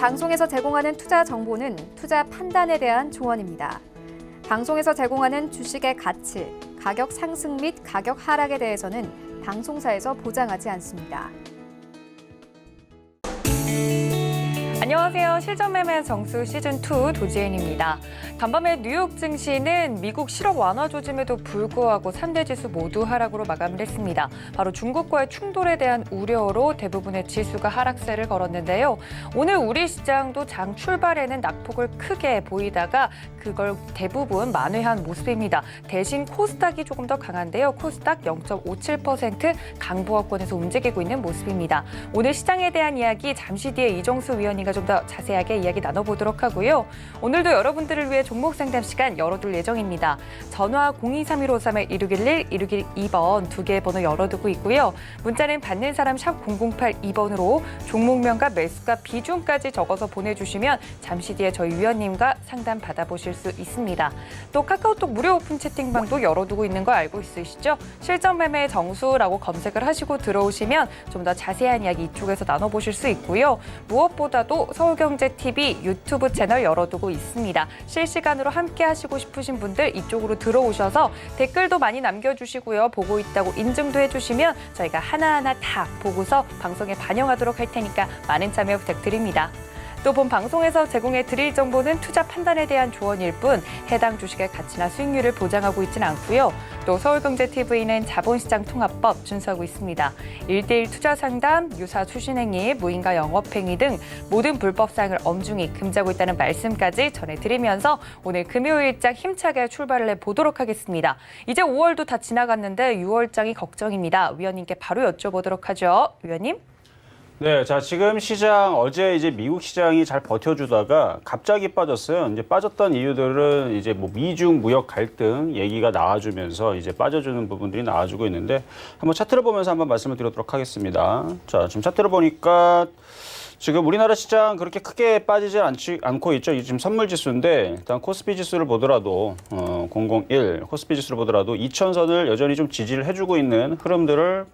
방송에서 제공하는 투자 정보는 투자 판단에 대한 조언입니다. 방송에서 제공하는 주식의 가치, 가격 상승 및 가격 하락에 대해서는 방송사에서 보장하지 않습니다. 안녕하세요. 실전매매 정수 시즌2 도지은입니다. 간밤에 뉴욕 증시는 미국 실업 완화 조짐에도 불구하고 3대 지수 모두 하락으로 마감을 했습니다. 바로 중국과의 충돌에 대한 우려로 대부분의 지수가 하락세를 걸었는데요. 오늘 우리 시장도 장 출발에는 낙폭을 크게 보이다가 그걸 대부분 만회한 모습입니다. 대신 코스닥이 조금 더 강한데요. 코스닥 0.57% 강보합권에서 움직이고 있는 모습입니다. 오늘 시장에 대한 이야기 잠시 뒤에 이정수 위원님과 좀 더 자세하게 이야기 나눠보도록 하고요. 오늘도 여러분들을 위해 종목 상담 시간 열어둘 예정입니다. 전화 023153-1611, 1612번 두 개의 번호 열어두고 있고요. 문자는 받는 사람 샵 0082번으로 종목명과 매수가 비중까지 적어서 보내주시면 잠시 뒤에 저희 위원님과 상담 받아보실 수 있습니다. 또 카카오톡 무료 오픈 채팅방도 열어두고 있는 거 알고 있으시죠? 실전 매매 정수라고 검색을 하시고 들어오시면 좀 더 자세한 이야기 이쪽에서 나눠보실 수 있고요. 무엇보다도 서울경제TV 유튜브 채널 열어두고 있습니다. 실시간으로 함께 하시고 싶으신 분들 이쪽으로 들어오셔서 댓글도 많이 남겨주시고요. 보고 있다고 인증도 해주시면 저희가 하나하나 다 보고서 방송에 반영하도록 할 테니까 많은 참여 부탁드립니다. 또 본 방송에서 제공해 드릴 정보는 투자 판단에 대한 조언일 뿐 해당 주식의 가치나 수익률을 보장하고 있지는 않고요. 또 서울경제TV는 자본시장 통합법 준수하고 있습니다. 1:1 투자 상담, 유사 추신행위, 무인가 영업행위 등 모든 불법 사항을 엄중히 금지하고 있다는 말씀까지 전해드리면서 오늘 금요일장 힘차게 출발을 해보도록 하겠습니다. 이제 5월도 다 지나갔는데 6월장이 걱정입니다. 위원님께 바로 여쭤보도록 하죠. 위원님. 네, 자, 지금 시장, 어제 이제 미국 시장이 잘 버텨주다가 갑자기 빠졌어요. 이제 빠졌던 이유들은 이제 뭐 미중 무역 갈등 얘기가 나와주면서 이제 빠져주는 부분들이 나와주고 있는데 한번 차트를 보면서 한번 말씀을 드리도록 하겠습니다. 자, 지금 차트를 보니까 지금 우리나라 시장 그렇게 크게 빠지지 않고 있죠. 이게 지금 선물 지수인데 일단 코스피 지수를 보더라도 001 코스피 지수를 보더라도 2000선을 여전히 좀 지지를 해주고 있는 흐름들을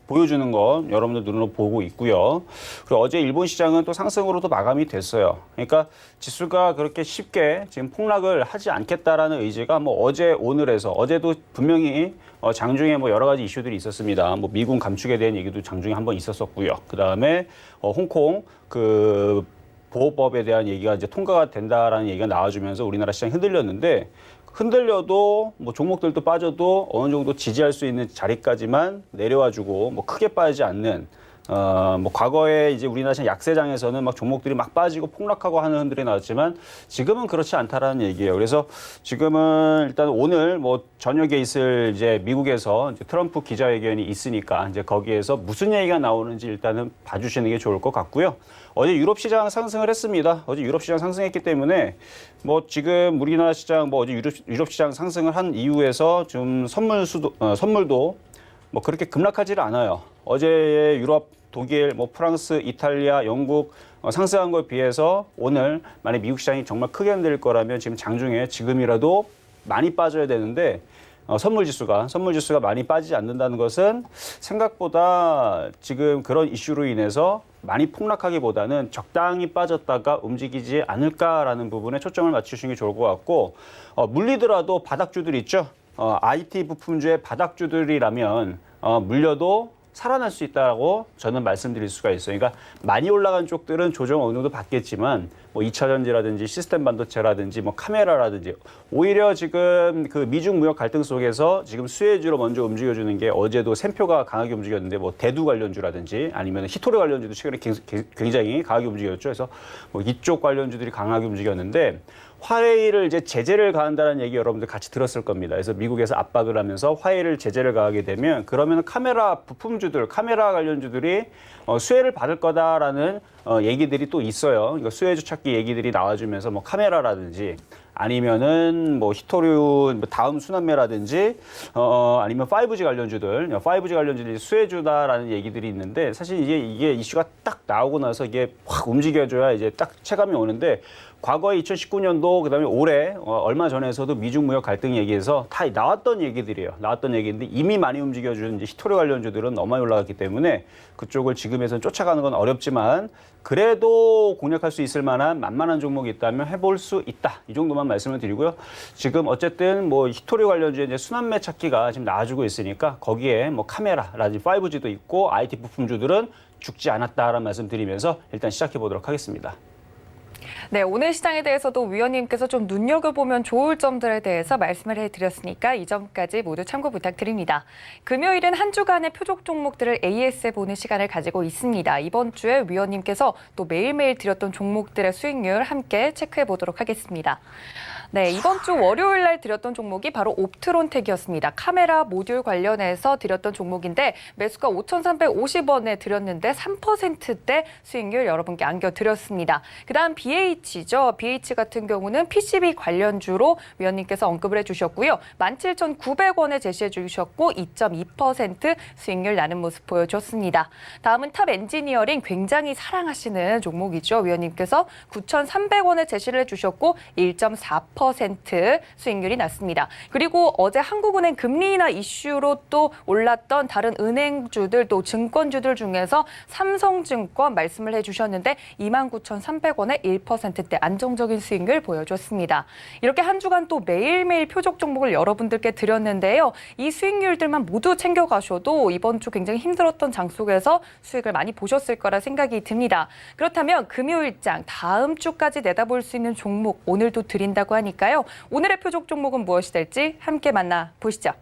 보여주는 거 여러분들 눈으로 보고 있고요. 그리고 어제 일본 시장은 또 상승으로도 마감이 됐어요. 그러니까 지수가 그렇게 쉽게 지금 폭락을 하지 않겠다라는 의지가 뭐 어제 오늘에서 어제도 분명히 장중에 뭐 여러 가지 이슈들이 있었습니다. 뭐 미군 감축에 대한 얘기도 장중에 한번 있었었고요. 그 다음에 홍콩 그 보호법에 대한 얘기가 이제 통과가 된다라는 얘기가 나와주면서 우리나라 시장이 흔들렸는데. 흔들려도 뭐 종목들도 빠져도 어느 정도 지지할 수 있는 자리까지만 내려와주고 뭐 크게 빠지지 않는 뭐 과거에 이제 우리나라 시장 약세장에서는 막 종목들이 막 빠지고 폭락하고 하는 흔들이 나왔지만 지금은 그렇지 않다라는 얘기예요. 그래서 지금은 일단 오늘 뭐 저녁에 있을 이제 미국에서 이제 트럼프 기자회견이 있으니까 이제 거기에서 무슨 얘기가 나오는지 일단은 봐주시는 게 좋을 것 같고요. 어제 유럽 시장 상승을 했습니다. 어제 유럽 시장 상승했기 때문에 뭐 지금 우리나라 시장 뭐 어제 유럽 시장 상승을 한 이후에서 좀 선물도 뭐 그렇게 급락하지를 않아요. 어제의 유럽, 독일, 뭐 프랑스, 이탈리아, 영국 상승한 거에 비해서 오늘 만약 미국 시장이 정말 크게 흔들릴 거라면 지금 장중에 지금이라도 많이 빠져야 되는데 선물 지수가 많이 빠지지 않는다는 것은 생각보다 지금 그런 이슈로 인해서 많이 폭락하기보다는 적당히 빠졌다가 움직이지 않을까라는 부분에 초점을 맞추시는 게 좋을 것 같고 물리더라도 바닥주들 있죠. IT 부품주의 바닥주들이라면 물려도 살아날 수 있다고 저는 말씀드릴 수가 있어요. 그러니까 많이 올라간 쪽들은 조정 어느 정도 받겠지만 뭐 2차전지라든지 시스템 반도체라든지 뭐 카메라라든지 오히려 지금 그 미중 무역 갈등 속에서 지금 수혜주로 먼저 움직여주는 게 어제도 샘표가 강하게 움직였는데 뭐 대두 관련주라든지 아니면 히토리 관련주도 최근에 굉장히 강하게 움직였죠. 그래서 뭐 이쪽 관련주들이 강하게 움직였는데 화웨이를 이제 제재를 가한다는 얘기 여러분들 같이 들었을 겁니다. 그래서 미국에서 압박을 하면서 화웨이를 제재를 가하게 되면 그러면 카메라 부품주들, 카메라 관련주들이 수혜를 받을 거다라는 얘기들이 또 있어요. 그러니까 수혜주 찾기 얘기들이 나와주면서 뭐 카메라라든지 아니면은 뭐 히토류 다음 순환매라든지 아니면 5G 관련주들이 수혜주다라는 얘기들이 있는데 사실 이게 이슈가 딱 나오고 나서 이게 확 움직여줘야 이제 딱 체감이 오는데 과거에 2019년도 그다음에 올해 얼마 전에서도 미중 무역 갈등 얘기에서 다 나왔던 얘기들이에요. 나왔던 얘기인데 이미 많이 움직여준 이제 히토류 관련주들은 너무 많이 올라갔기 때문에 그쪽을 지금에서는 쫓아가는 건 어렵지만 그래도 공략할 수 있을 만한 만만한 종목이 있다면 해볼 수 있다. 이 정도만 말씀을 드리고요. 지금 어쨌든 뭐 히토류 관련주의 이제 순환매 찾기가 지금 나와주고 있으니까 거기에 뭐 카메라라든지 5G도 있고 IT 부품주들은 죽지 않았다라는 말씀 드리면서 일단 시작해 보도록 하겠습니다. 네, 오늘 시장에 대해서도 위원님께서 좀 눈여겨보면 좋을 점들에 대해서 말씀을 해드렸으니까 이 점까지 모두 참고 부탁드립니다. 금요일은 한 주간의 표적 종목들을 AS에 보는 시간을 가지고 있습니다. 이번 주에 위원님께서 또 매일매일 드렸던 종목들의 수익률 함께 체크해 보도록 하겠습니다. 네, 이번 주 월요일 날 드렸던 종목이 바로 옵트론텍이었습니다. 카메라 모듈 관련해서 드렸던 종목인데 매수가 5,350원에 드렸는데 3%대 수익률 여러분께 안겨드렸습니다. 그다음 BH죠. BH 같은 경우는 PCB 관련주로 위원님께서 언급을 해주셨고요. 17,900원에 제시해 주셨고 2.2% 수익률 나는 모습 보여줬습니다. 다음은 탑 엔지니어링 굉장히 사랑하시는 종목이죠. 위원님께서 9,300원에 제시를 해주셨고 1.4% 수익률이 났습니다. 그리고 어제 한국은행 금리 인하 이슈로 또 올랐던 다른 은행주들 또 증권주들 중에서 삼성증권 말씀을 해주셨는데 29,300원에 1%대 안정적인 수익률 보여줬습니다. 이렇게 한 주간 또 매일매일 표적 종목을 여러분들께 드렸는데요. 이 수익률들만 모두 챙겨가셔도 이번 주 굉장히 힘들었던 장 속에서 수익을 많이 보셨을 거라 생각이 듭니다. 그렇다면 금요일장 다음 주까지 내다볼 수 있는 종목 오늘도 드린다고 하니까요. 오늘의 표적 종목은 무엇이 될지 함께 만나보시죠.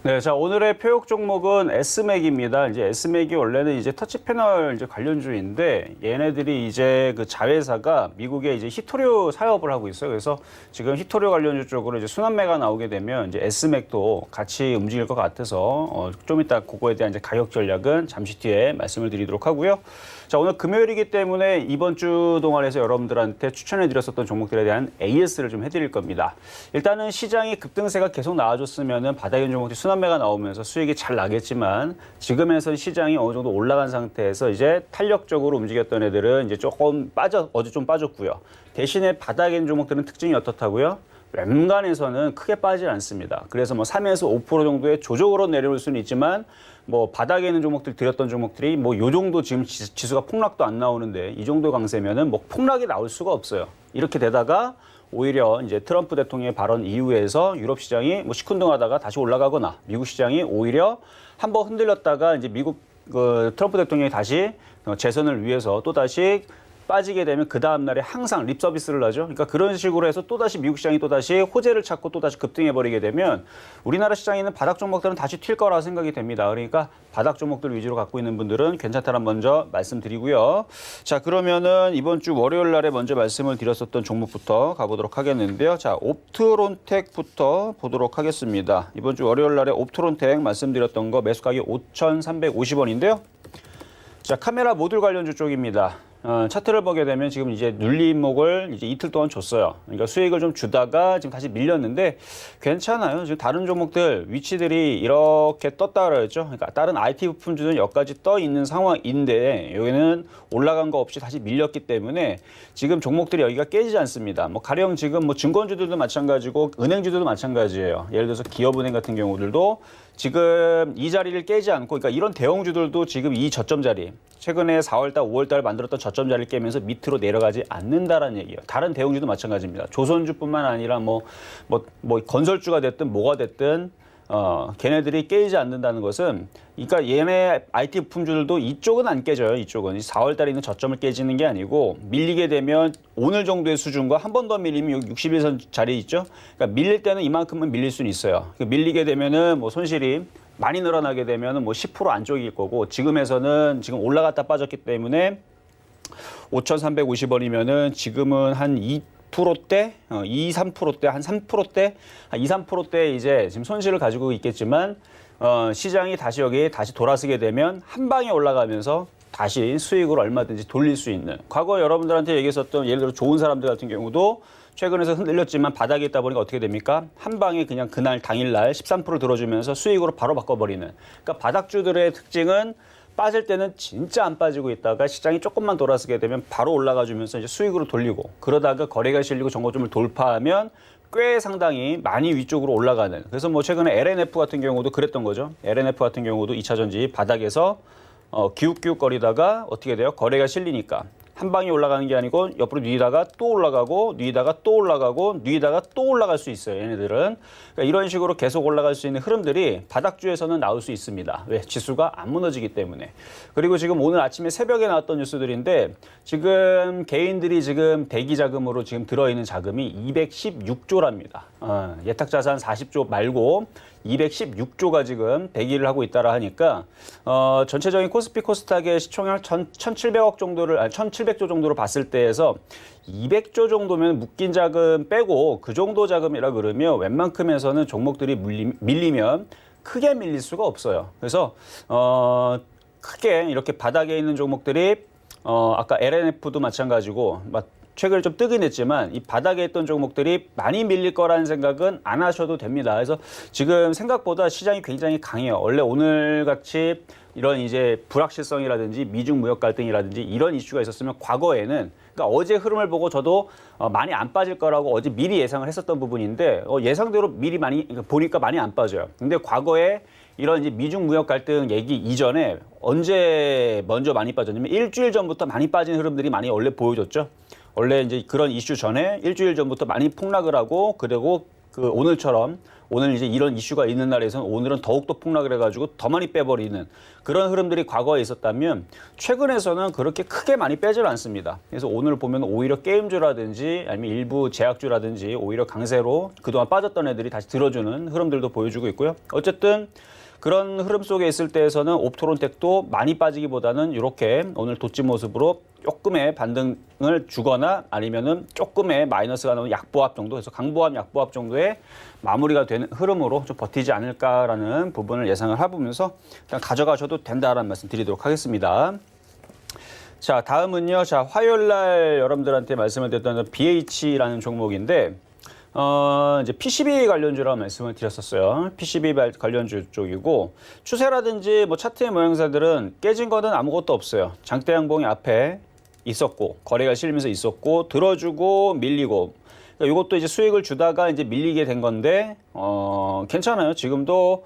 네, 자 오늘의 표적 종목은 S맥입니다. 이제 S맥이 원래는 이제 터치 패널 이제 관련주인데 얘네들이 이제 그 자회사가 미국에 이제 히토류 사업을 하고 있어요. 그래서 지금 히토류 관련주 쪽으로 이제 순환매가 나오게 되면 이제 S맥도 같이 움직일 것 같아서 좀 이따 그거에 대한 이제 가격 전략은 잠시 뒤에 말씀을 드리도록 하고요. 자 오늘 금요일이기 때문에 이번 주 동안에서 여러분들한테 추천해드렸었던 종목들에 대한 AS를 좀 해드릴 겁니다. 일단은 시장이 급등세가 계속 나와줬으면은 바닥에 있는 종목들이 순환매가 나오면서 수익이 잘 나겠지만 지금에선 시장이 어느 정도 올라간 상태에서 이제 탄력적으로 움직였던 애들은 이제 조금 어제 좀 빠졌고요. 대신에 바닥에 있는 종목들은 특징이 어떻다고요? 웬간에서는 크게 빠지지 않습니다. 그래서 뭐 3에서 5% 정도의 조정으로 내려올 수는 있지만 뭐 바닥에 있는 종목들 드렸던 종목들이 뭐 요 정도 지금 지수가 폭락도 안 나오는데 이 정도 강세면은 뭐 폭락이 나올 수가 없어요. 이렇게 되다가 오히려 이제 트럼프 대통령의 발언 이후에서 유럽 시장이 뭐 시큰둥하다가 다시 올라가거나 미국 시장이 오히려 한번 흔들렸다가 이제 미국 트럼프 대통령이 다시 재선을 위해서 또 다시 빠지게 되면 그 다음 날에 항상 립 서비스를 하죠. 그러니까 그런 식으로 해서 또다시 미국 시장이 또다시 호재를 찾고 또다시 급등해 버리게 되면 우리나라 시장에 있는 바닥 종목들은 다시 튈 거라 생각이 됩니다. 그러니까 바닥 종목들 위주로 갖고 있는 분들은 괜찮다는 먼저 말씀드리고요. 자, 그러면은 이번 주 월요일 날에 먼저 말씀을 드렸었던 종목부터 가보도록 하겠는데요. 자, 옵트론텍부터 보도록 하겠습니다. 이번 주 월요일 날에 옵트론텍 말씀드렸던 거 매수 가격 5,350원인데요. 자, 카메라 모듈 관련주 쪽입니다. 차트를 보게 되면 지금 이제 눌림목을 이제 이틀 동안 줬어요. 그러니까 수익을 좀 주다가 지금 다시 밀렸는데 괜찮아요. 지금 다른 종목들 위치들이 이렇게 떴다 그랬죠. 그러니까 다른 IT 부품주는 여기까지 떠 있는 상황인데 여기는 올라간 거 없이 다시 밀렸기 때문에 지금 종목들이 여기가 깨지지 않습니다. 뭐 가령 지금 뭐 증권주들도 마찬가지고 은행주들도 마찬가지예요. 예를 들어서 기업은행 같은 경우들도 지금 이 자리를 깨지 않고 그러니까 이런 대형주들도 지금 이 저점 자리 최근에 4월달, 5월달 만들었던 저점 자리를 깨면서 밑으로 내려가지 않는다라는 얘기예요. 다른 대형주도 마찬가지입니다. 조선주뿐만 아니라 뭐 건설주가 됐든 뭐가 됐든 걔네들이 깨지지 않는다는 것은 그러니까 얘네 IT 부품주들도 이쪽은 안 깨져요. 이쪽은 4월달에 있는 저점을 깨지는 게 아니고 밀리게 되면 오늘 정도의 수준과 한 번 더 밀리면 여기 61선 자리 있죠. 그러니까 밀릴 때는 이만큼은 밀릴 수는 있어요. 밀리게 되면은 뭐 손실이 많이 늘어나게 되면은 뭐 10% 안쪽일 거고 지금에서는 지금 올라갔다 빠졌기 때문에 5,350원이면은 지금은 한 2%대, 3%대, 한 3%대, 한 3%대 이제 지금 손실을 가지고 있겠지만 시장이 다시 여기에 다시 돌아서게 되면 한 방에 올라가면서 다시 수익으로 얼마든지 돌릴 수 있는, 과거 여러분들한테 얘기했었던 예를 들어 좋은 사람들 같은 경우도 최근에서 흔들렸지만 바닥에 있다 보니까 어떻게 됩니까? 한 방에 그냥 그날 당일날 13% 들어주면서 수익으로 바로 바꿔버리는. 그러니까 바닥주들의 특징은 빠질 때는 진짜 안 빠지고 있다가 시장이 조금만 돌아서게 되면 바로 올라가 주면서 이제 수익으로 돌리고, 그러다가 거래가 실리고 정고점을 돌파하면 꽤 상당히 많이 위쪽으로 올라가는. 그래서 뭐 최근에 LNF 같은 경우도 그랬던 거죠. LNF 같은 경우도 2차 전지 바닥에서 기웃기웃거리다가 어떻게 돼요? 거래가 실리니까 한 방에 올라가는 게 아니고 옆으로 뉘다가 또 올라가고, 뉘다가 또 올라가고, 뉘다가 또 올라갈 수 있어요. 얘네들은. 그러니까 이런 식으로 계속 올라갈 수 있는 흐름들이 바닥주에서는 나올 수 있습니다. 왜? 지수가 안 무너지기 때문에. 그리고 지금 오늘 아침에 새벽에 나왔던 뉴스들인데, 지금 개인들이 지금 대기 자금으로 지금 들어있는 자금이 216조랍니다. 예탁자산 40조 말고 216조가 지금 대기를 하고 있다라 하니까 전체적인 코스피 코스닥의 시총량 1,700억 정도를 1,700조 정도로 봤을 때에서 200조 정도면 묶인 자금 빼고 그 정도 자금이라 그러면 웬만큼에서는 종목들이 밀리면 크게 밀릴 수가 없어요. 그래서 크게 이렇게 바닥에 있는 종목들이 아까 LNF도 마찬가지고 최근에 좀 뜨긴 했지만 이 바닥에 있던 종목들이 많이 밀릴 거라는 생각은 안 하셔도 됩니다. 그래서 지금 생각보다 시장이 굉장히 강해요. 원래 오늘 같이 이런 이제 불확실성이라든지 미중 무역 갈등이라든지 이런 이슈가 있었으면 과거에는, 그러니까 어제 흐름을 보고 저도 많이 안 빠질 거라고 어제 미리 예상을 했었던 부분인데 예상대로 미리 보니까 많이 안 빠져요. 근데 과거에 이런 이제 미중 무역 갈등 얘기 이전에 언제 먼저 많이 빠졌냐면 일주일 전부터 많이 빠진 흐름들이 많이 원래 보여줬죠. 원래 이제 그런 이슈 전에 일주일 전부터 많이 폭락을 하고, 그리고 오늘처럼 오늘 이제 이런 이슈가 있는 날에서는 오늘은 더욱더 폭락을 해가지고 더 많이 빼버리는 그런 흐름들이 과거에 있었다면 최근에서는 그렇게 크게 많이 빼질 않습니다. 그래서 오늘 보면 오히려 게임주라든지 아니면 일부 제약주라든지 오히려 강세로 그동안 빠졌던 애들이 다시 들어주는 흐름들도 보여주고 있고요. 어쨌든 그런 흐름 속에 있을 때에서는 옵토론텍도 많이 빠지기보다는 이렇게 오늘 돋진 모습으로 조금의 반등을 주거나 아니면은 조금의 마이너스가 나오는 약보합 정도, 그래서 강보합, 약보합 정도의 마무리가 되는 흐름으로 좀 버티지 않을까라는 부분을 예상을 해보면서 일단 가져가셔도 된다라는 말씀 드리도록 하겠습니다. 자, 다음은요. 자, 화요일 날 여러분들한테 말씀을 드렸던 BH라는 종목인데, 이제 PCB 관련주라고 말씀을 드렸었어요. PCB 관련주 쪽이고, 추세라든지 뭐 차트의 모양새들은 깨진 거는 아무것도 없어요. 장대 양봉이 앞에 있었고, 거래가 실리면서 있었고, 들어주고 밀리고, 그러니까 이것도 이제 수익을 주다가 이제 밀리게 된 건데, 괜찮아요. 지금도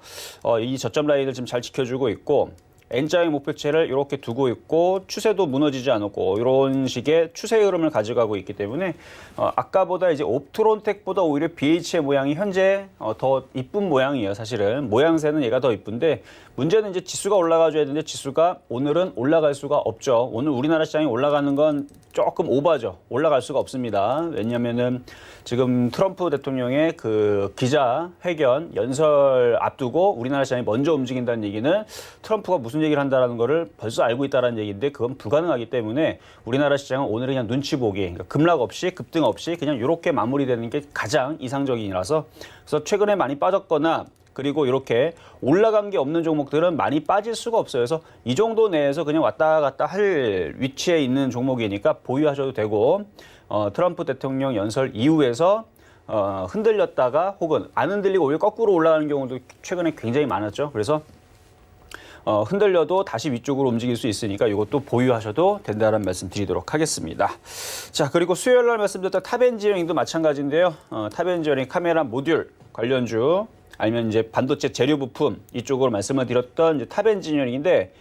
이 저점 라인을 지금 잘 지켜주고 있고, N자의 목표체를 이렇게 두고 있고 추세도 무너지지 않았고 이런 식의 추세 흐름을 가져가고 있기 때문에 아까보다 이제 옵트론텍보다 오히려 BH의 모양이 현재 더 이쁜 모양이에요. 사실은 모양새는 얘가 더 이쁜데 문제는 이제 지수가 올라가줘야 되는데 지수가 오늘은 올라갈 수가 없죠. 오늘 우리나라 시장이 올라가는 건 조금 오바죠. 올라갈 수가 없습니다. 왜냐면은 지금 트럼프 대통령의 그 기자회견 연설 앞두고 우리나라 시장이 먼저 움직인다는 얘기는 트럼프가 무슨 얘기를 한다는 거를 벌써 알고 있다는 얘기인데 그건 불가능하기 때문에 우리나라 시장은 오늘은 그냥 눈치 보기, 그러니까 급락 없이 급등 없이 그냥 이렇게 마무리되는 게 가장 이상적이라서, 그래서 최근에 많이 빠졌거나 그리고 이렇게 올라간 게 없는 종목들은 많이 빠질 수가 없어요. 그래서 이 정도 내에서 그냥 왔다 갔다 할 위치에 있는 종목이니까 보유하셔도 되고, 트럼프 대통령 연설 이후에서 흔들렸다가 혹은 안 흔들리고 오히려 거꾸로 올라가는 경우도 최근에 굉장히 많았죠. 그래서 흔들려도 다시 위쪽으로 움직일 수 있으니까 이것도 보유하셔도 된다는 말씀 드리도록 하겠습니다. 자, 그리고 수요일 날 말씀드렸던 탑엔지니어링도 마찬가지인데요. 탑엔지니어링 카메라 모듈 관련주 아니면 이제 반도체 재료 부품 이쪽으로 말씀을 드렸던 이제 탑엔지니어링인데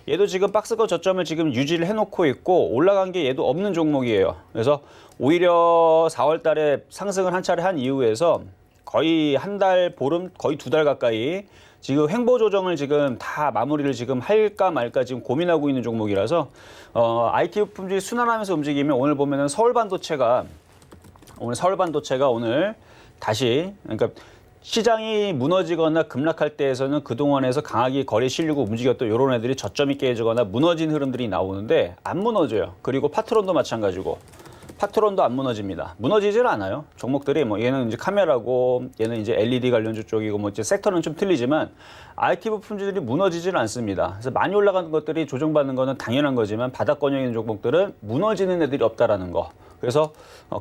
얘도 지금 박스권 저점을 지금 유지를 해놓고 있고 올라간 게 얘도 없는 종목이에요. 그래서 오히려 4월 달에 상승을 한 차례 한 이후에서 거의 한 달, 보름, 거의 2달 가까이 지금 횡보 조정을 지금 다 마무리를 지금 할까 말까 지금 고민하고 있는 종목이라서 IT 부품들이 순환하면서 움직이면 오늘 보면은 서울 반도체가 오늘 다시, 그러니까 시장이 무너지거나 급락할 때에서는 그동안에서 강하게 거래 실리고 움직였던 이런 애들이 저점이 깨지거나 무너진 흐름들이 나오는데 안 무너져요. 그리고 파트론도 마찬가지고 파트론도 안 무너집니다. 무너지질 않아요. 종목들이 뭐 얘는 이제 카메라고 얘는 이제 LED 관련주 쪽이고 뭐 이제 섹터는 좀 틀리지만 IT 부품주들이 무너지질 않습니다. 그래서 많이 올라가는 것들이 조정받는 거는 당연한 거지만 바닥권역에 있는 종목들은 무너지는 애들이 없다라는 거. 그래서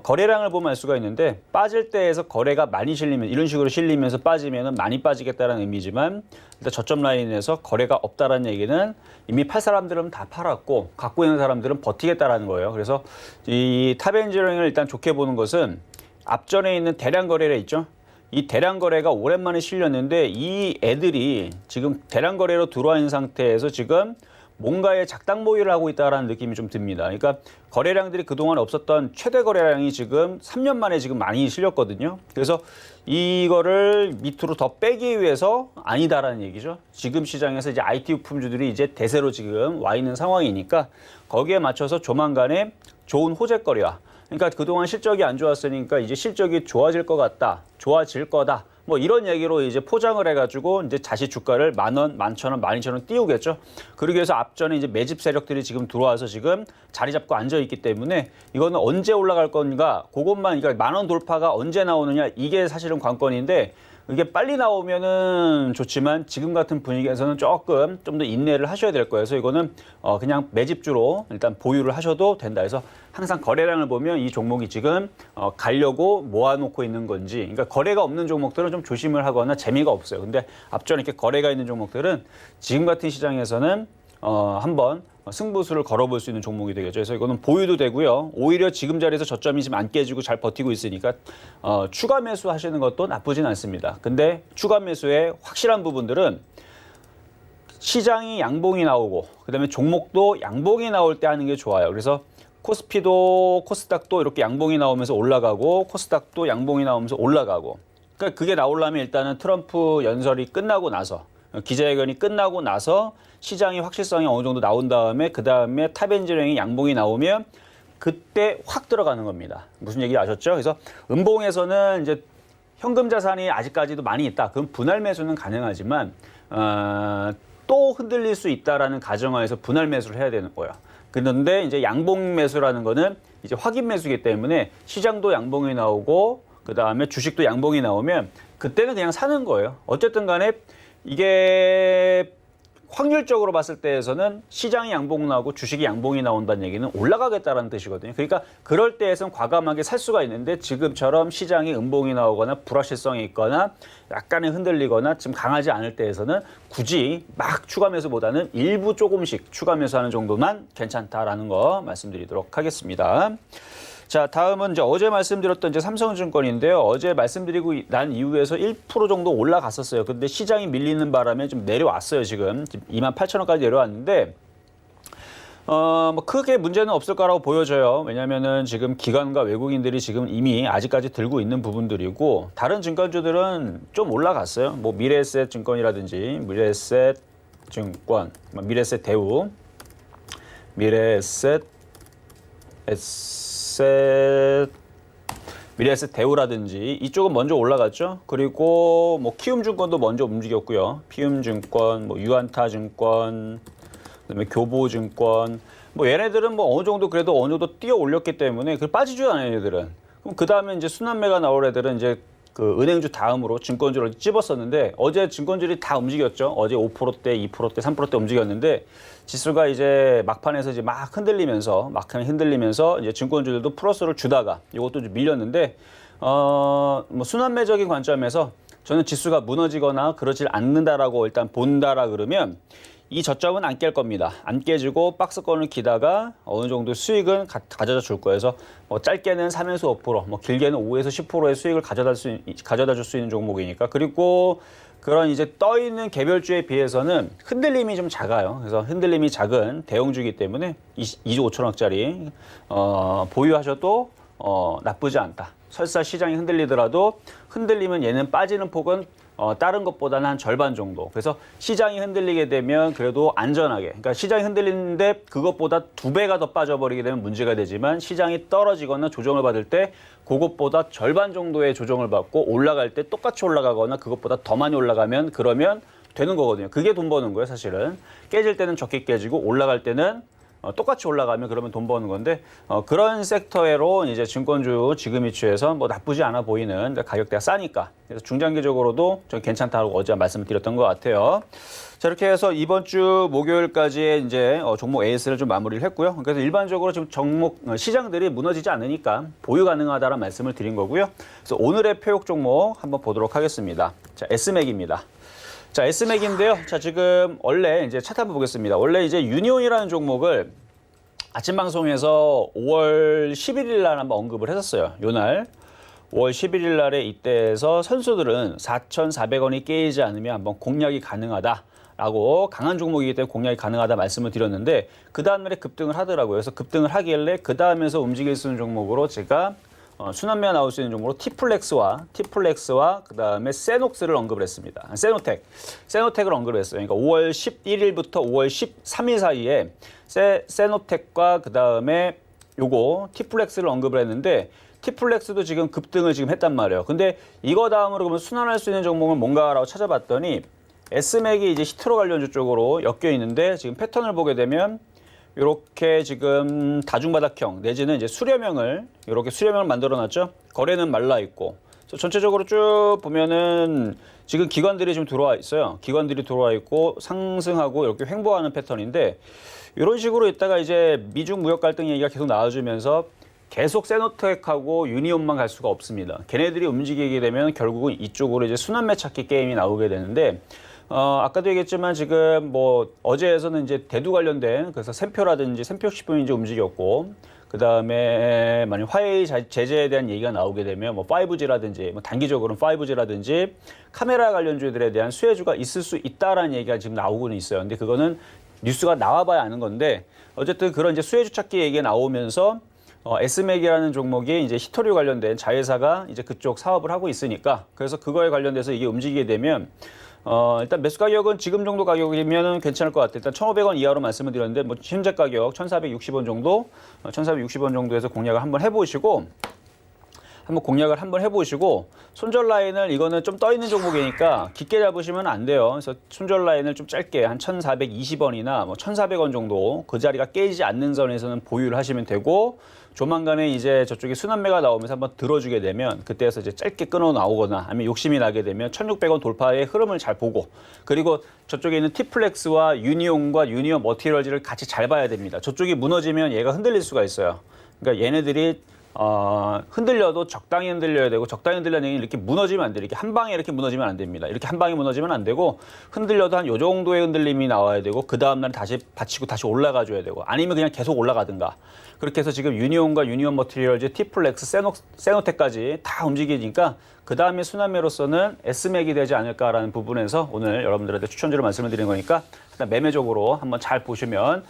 거래량을 보면 알 수가 있는데 빠질 때에서 거래가 많이 실리면 이런 식으로 실리면서 빠지면은 많이 빠지겠다는 의미지만 일단 저점 라인에서 거래가 없다라는 얘기는 이미 팔 사람들은 다 팔았고 갖고 있는 사람들은 버티겠다라는 거예요. 그래서 이 탑엔지링을 일단 좋게 보는 것은 앞전에 있는 대량 거래를 있죠. 이 대량 거래가 오랜만에 실렸는데 이 애들이 지금 대량 거래로 들어와 있는 상태에서 지금 뭔가의 작당 모의를 하고 있다는 느낌이 좀 듭니다. 그러니까 거래량들이 그동안 없었던 최대 거래량이 지금 3년 만에 지금 많이 실렸거든요. 그래서 이거를 밑으로 더 빼기 위해서 아니다라는 얘기죠. 지금 시장에서 이제 IT 부품주들이 이제 대세로 지금 와 있는 상황이니까 거기에 맞춰서 조만간에 좋은 호재거리와 그러니까 그동안 실적이 안 좋았으니까 이제 실적이 좋아질 것 같다. 좋아질 거다. 뭐 이런 얘기로 이제 포장을 해가지고 이제 다시 주가를 10,000원, 11,000원, 12,000원 띄우겠죠. 그러기 위해서 앞전에 이제 매집 세력들이 지금 들어와서 지금 자리 잡고 앉아 있기 때문에 이거는 언제 올라갈 건가, 그것만 그러니까 10,000원 돌파가 언제 나오느냐 이게 사실은 관건인데 이게 빨리 나오면은 좋지만 지금 같은 분위기에서는 조금 좀 더 인내를 하셔야 될 거예요. 그래서 이거는 그냥 매집주로 일단 보유를 하셔도 된다. 그래서 항상 거래량을 보면 이 종목이 지금 가려고 모아놓고 있는 건지, 그러니까 거래가 없는 종목들은 좀 조심을 하거나 재미가 없어요. 근데 앞전에 이렇게 거래가 있는 종목들은 지금 같은 시장에서는 한번 승부수를 걸어볼 수 있는 종목이 되겠죠. 그래서 이거는 보유도 되고요. 오히려 지금 자리에서 저점이 지금 안 깨지고 잘 버티고 있으니까 추가 매수 하시는 것도 나쁘진 않습니다. 근데 추가 매수의 확실한 부분들은 시장이 양봉이 나오고 그다음에 종목도 양봉이 나올 때 하는 게 좋아요. 그래서 코스피도 코스닥도 이렇게 양봉이 나오면서 올라가고 코스닥도 양봉이 나오면서 올라가고 그러니까 그게 나오려면 일단은 트럼프 연설이 끝나고 나서 기자회견이 끝나고 나서 시장의 확실성이 어느 정도 나온 다음에 그 다음에 탑엔지랭이 양봉이 나오면 그때 확 들어가는 겁니다. 무슨 얘기 아셨죠? 그래서 음봉에서는 이제 현금 자산이 아직까지도 많이 있다. 그럼 분할 매수는 가능하지만 또 흔들릴 수 있다라는 가정하에서 분할 매수를 해야 되는 거예요. 그런데 이제 양봉 매수라는 거는 이제 확인 매수이기 때문에 시장도 양봉이 나오고 그 다음에 주식도 양봉이 나오면 그때는 그냥 사는 거예요. 어쨌든 간에 이게 확률적으로 봤을 때에서는 시장이 양봉 나오고 주식이 양봉이 나온다는 얘기는 올라가겠다라는 뜻이거든요. 그러니까 그럴 때에서는 과감하게 살 수가 있는데 지금처럼 시장이 음봉이 나오거나 불확실성이 있거나 약간의 흔들리거나 좀 강하지 않을 때에서는 굳이 막 추가 매수보다는 일부 조금씩 추가 매수하는 정도만 괜찮다라는 거 말씀드리도록 하겠습니다. 자, 다음은 이제 어제 말씀드렸던 이제 삼성증권인데요. 어제 말씀드리고 난 이후에서 1% 정도 올라갔었어요. 근데 시장이 밀리는 바람에 좀 내려왔어요, 지금. 28,000원까지 내려왔는데, 뭐 크게 문제는 없을 거라고 보여져요. 왜냐면은 지금 기관과 외국인들이 지금 이미 아직까지 들고 있는 부분들이고, 다른 증권주들은 좀 올라갔어요. 뭐 미래에셋 증권이라든지, 미래에셋 증권, 미래에셋 대우, 미래에셋 미래에셋 대우라든지 이쪽은 먼저 올라갔죠. 그리고 뭐 키움증권도 먼저 움직였고요. 키움증권, 뭐 유안타증권, 그다음에 교보증권, 뭐 얘네들은 뭐 어느 정도 그래도 어느 정도 뛰어 올렸기 때문에 그 빠지지도 않아요, 얘네들은. 그럼 그 다음에 이제 순환매가 나올 애들은 이제 그 은행주 다음으로 증권주를 찝었었는데 어제 증권주들이 다 움직였죠. 어제 5%대, 2%대, 3%대 움직였는데 지수가 이제 막판에서 이제 막 흔들리면서 이제 증권주들도 플러스를 주다가 이것도 좀 밀렸는데 뭐 순환매적인 관점에서 저는 지수가 무너지거나 그러질 않는다라고 일단 본다라 그러면 이 저점은 안 깰 겁니다. 안 깨지고 박스권을 기다가 어느 정도 수익은 가져다 줄 거예요. 그래서 뭐 짧게는 3에서 5%, 뭐 길게는 5에서 10%의 수익을 가져다 줄 수 있는 종목이니까. 그리고 그런 이제 떠 있는 개별주에 비해서는 흔들림이 좀 작아요. 그래서 흔들림이 작은 대형주이기 때문에 2조 5천억짜리 보유하셔도 나쁘지 않다. 설사 시장이 흔들리더라도 흔들리면 얘는 빠지는 폭은 다른 것보다는 한 절반 정도. 그래서 시장이 흔들리게 되면 그래도 안전하게. 그러니까 시장이 흔들리는데 그것보다 2배가 더 빠져버리게 되면 문제가 되지만 시장이 떨어지거나 조정을 받을 때 그것보다 절반 정도의 조정을 받고 올라갈 때 똑같이 올라가거나 그것보다 더 많이 올라가면 그러면 되는 거거든요. 그게 돈 버는 거예요, 사실은. 깨질 때는 적게 깨지고 올라갈 때는 똑같이 올라가면 그러면 돈 버는 건데 그런 섹터로 이제 증권주 지금 위치에서 뭐 나쁘지 않아 보이는 가격대가 싸니까 그래서 중장기적으로도 좀 괜찮다고 어제 말씀을 드렸던 것 같아요. 자 이렇게 해서 이번 주 목요일까지의 이제 종목 AS를 좀 마무리를 했고요. 그래서 일반적으로 지금 종목 시장들이 무너지지 않으니까 보유 가능하다는 말씀을 드린 거고요. 그래서 오늘의 표역 종목 한번 보도록 하겠습니다. 자 S맥입니다. 자, S맥인데요. 자, 지금 원래 이제 차트 한번 보겠습니다. 원래 이제 유니온이라는 종목을 아침 방송에서 5월 11일 날 한번 언급을 했었어요. 요날 5월 11일 날에 이때에서 선수들은 4,400원이 깨지지 않으면 한번 공략이 가능하다라고 강한 종목이기 때문에 공략이 가능하다 말씀을 드렸는데 그 다음날에 급등을 하더라고요. 그래서 급등을 하길래 그 다음에서 움직일 수 있는 종목으로 제가 순환매가 나올 수 있는 종목으로 티플렉스와 그다음에 세녹스를 언급을 했습니다. 세노텍을 언급을 했어요. 그러니까 5월 11일부터 5월 13일 사이에 세노텍과 그다음에 요거 티플렉스를 언급을 했는데 티플렉스도 지금 급등을 지금 했단 말이에요. 근데 이거 다음으로 그러면 순환할 수 있는 종목은 뭔가라고 찾아봤더니 S맥이 이제 히트로 관련주 쪽으로 엮여 있는데 지금 패턴을 보게 되면 이렇게 지금 다중바닥형 내지는 이제 수렴형을 이렇게 수렴형을 만들어놨죠. 거래는 말라 있고 전체적으로 쭉 보면은 지금 기관들이 지금 들어와 있어요. 기관들이 들어와 있고 상승하고 이렇게 횡보하는 패턴인데 이런 식으로 있다가 이제 미중 무역 갈등 얘기가 계속 나와주면서 계속 세노텍하고 유니온만 갈 수가 없습니다. 걔네들이 움직이게 되면 결국은 이쪽으로 이제 순환매 찾기 게임이 나오게 되는데. 아까도 얘기했지만 지금 뭐 어제에서는 이제 대두 관련된 그래서 샘표라든지 샘표식품이 이제 움직였고 그 다음에 만약 화웨이 제재에 대한 얘기가 나오게 되면 뭐 5G라든지 뭐 단기적으로는 5G라든지 카메라 관련주들에 대한 수혜주가 있을 수 있다라는 얘기가 지금 나오고는 있어요. 근데 그거는 뉴스가 나와봐야 아는 건데 어쨌든 그런 이제 수혜주 찾기 얘기가 나오면서 S맥이라는 종목이 이제 히토류 관련된 자회사가 이제 그쪽 사업을 하고 있으니까 그래서 그거에 관련돼서 이게 움직이게 되면 일단 매수 가격은 지금 정도 가격이면 괜찮을 것 같아요. 일단 1,500원 이하로 말씀을 드렸는데 뭐 현재 가격 1,460원 정도, 1,460원 정도에서 공략을 한번 해보시고 손절 라인을 이거는 좀 떠 있는 종목이니까 깊게 잡으시면 안 돼요. 그래서 손절 라인을 좀 짧게 한 1,420원이나 뭐 1,400원 정도 그 자리가 깨지지 않는 선에서는 보유를 하시면 되고 조만간에 이제 저쪽에 순환매가 나오면서 한번 들어주게 되면 그때에서 이제 짧게 끊어 나오거나 아니면 욕심이 나게 되면 1,600원 돌파의 흐름을 잘 보고 그리고 저쪽에 있는 티플렉스와 유니온과 유니온 머티리얼즈를 같이 잘 봐야 됩니다. 저쪽이 무너지면 얘가 흔들릴 수가 있어요. 그러니까 얘네들이 흔들려도 적당히 흔들려야 되고 적당히 흔들려는 얘기는 이렇게 무너지면 안 돼요. 이렇게 한 방에 이렇게 무너지면 안 됩니다. 이렇게 한 방에 무너지면 안 되고 흔들려도 한 요 정도의 흔들림이 나와야 되고 그 다음날 다시 받치고 다시 올라가 줘야 되고 아니면 그냥 계속 올라가든가 그렇게 해서 지금 유니온과 유니온 머티리얼즈, 티플렉스, 세노텍까지 다 움직이니까 그 다음에 순환매로서는 S맥이 되지 않을까라는 부분에서 오늘 여러분들한테 추천주를 말씀을 드리는 거니까 일단 매매적으로 한번 잘 보시면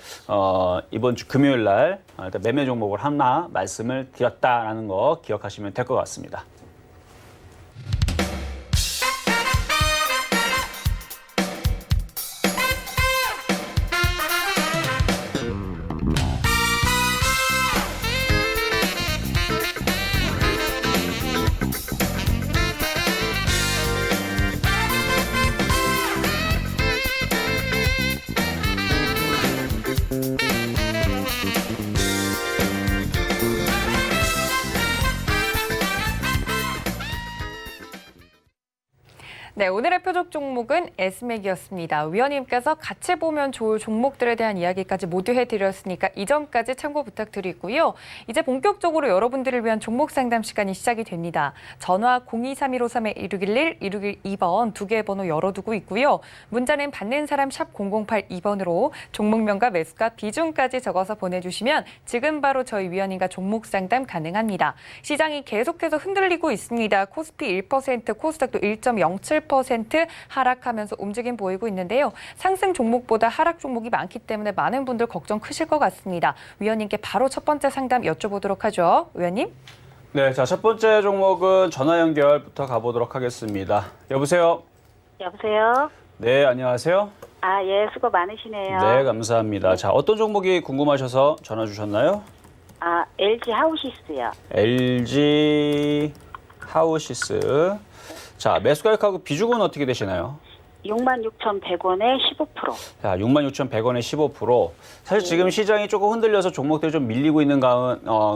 이번 주 금요일 날 일단 매매 종목을 하나 말씀을 드렸다라는 거 기억하시면 될 것 같습니다. 네, 오늘의 표적 종목은 S맥이었습니다. 위원님께서 같이 보면 좋을 종목들에 대한 이야기까지 모두 해드렸으니까 이 점까지 참고 부탁드리고요. 이제 본격적으로 여러분들을 위한 종목 상담 시간이 시작이 됩니다. 전화 023153-1611, 1612번 두 개의 번호 열어두고 있고요. 문자는 받는 사람 샵 0082번으로 종목명과 매수가 비중까지 적어서 보내주시면 지금 바로 저희 위원님과 종목 상담 가능합니다. 시장이 계속해서 흔들리고 있습니다. 코스피 1%, 코스닥도 1.07% 하락하면서 움직임 보이고 있는데요. 상승 종목보다 하락 종목이 많기 때문에 많은 분들 걱정 크실 것 같습니다. 위원님께 바로 첫 번째 상담 여쭤보도록 하죠. 위원님. 네, 자, 첫 번째 종목은 전화 연결부터 가보도록 하겠습니다. 여보세요? 여보세요? 네, 안녕하세요. 아, 예, 수고 많으시네요. 네, 감사합니다. 자, 어떤 종목이 궁금하셔서 전화 주셨나요? 아, LG 하우시스요. LG 하우시스. 자, 매수 가격하고 비중은 어떻게 되시나요? 66,100원에 15%. 자, 66,100원에 15%. 사실 지금 시장이 조금 흔들려서 종목들이 좀 밀리고 있는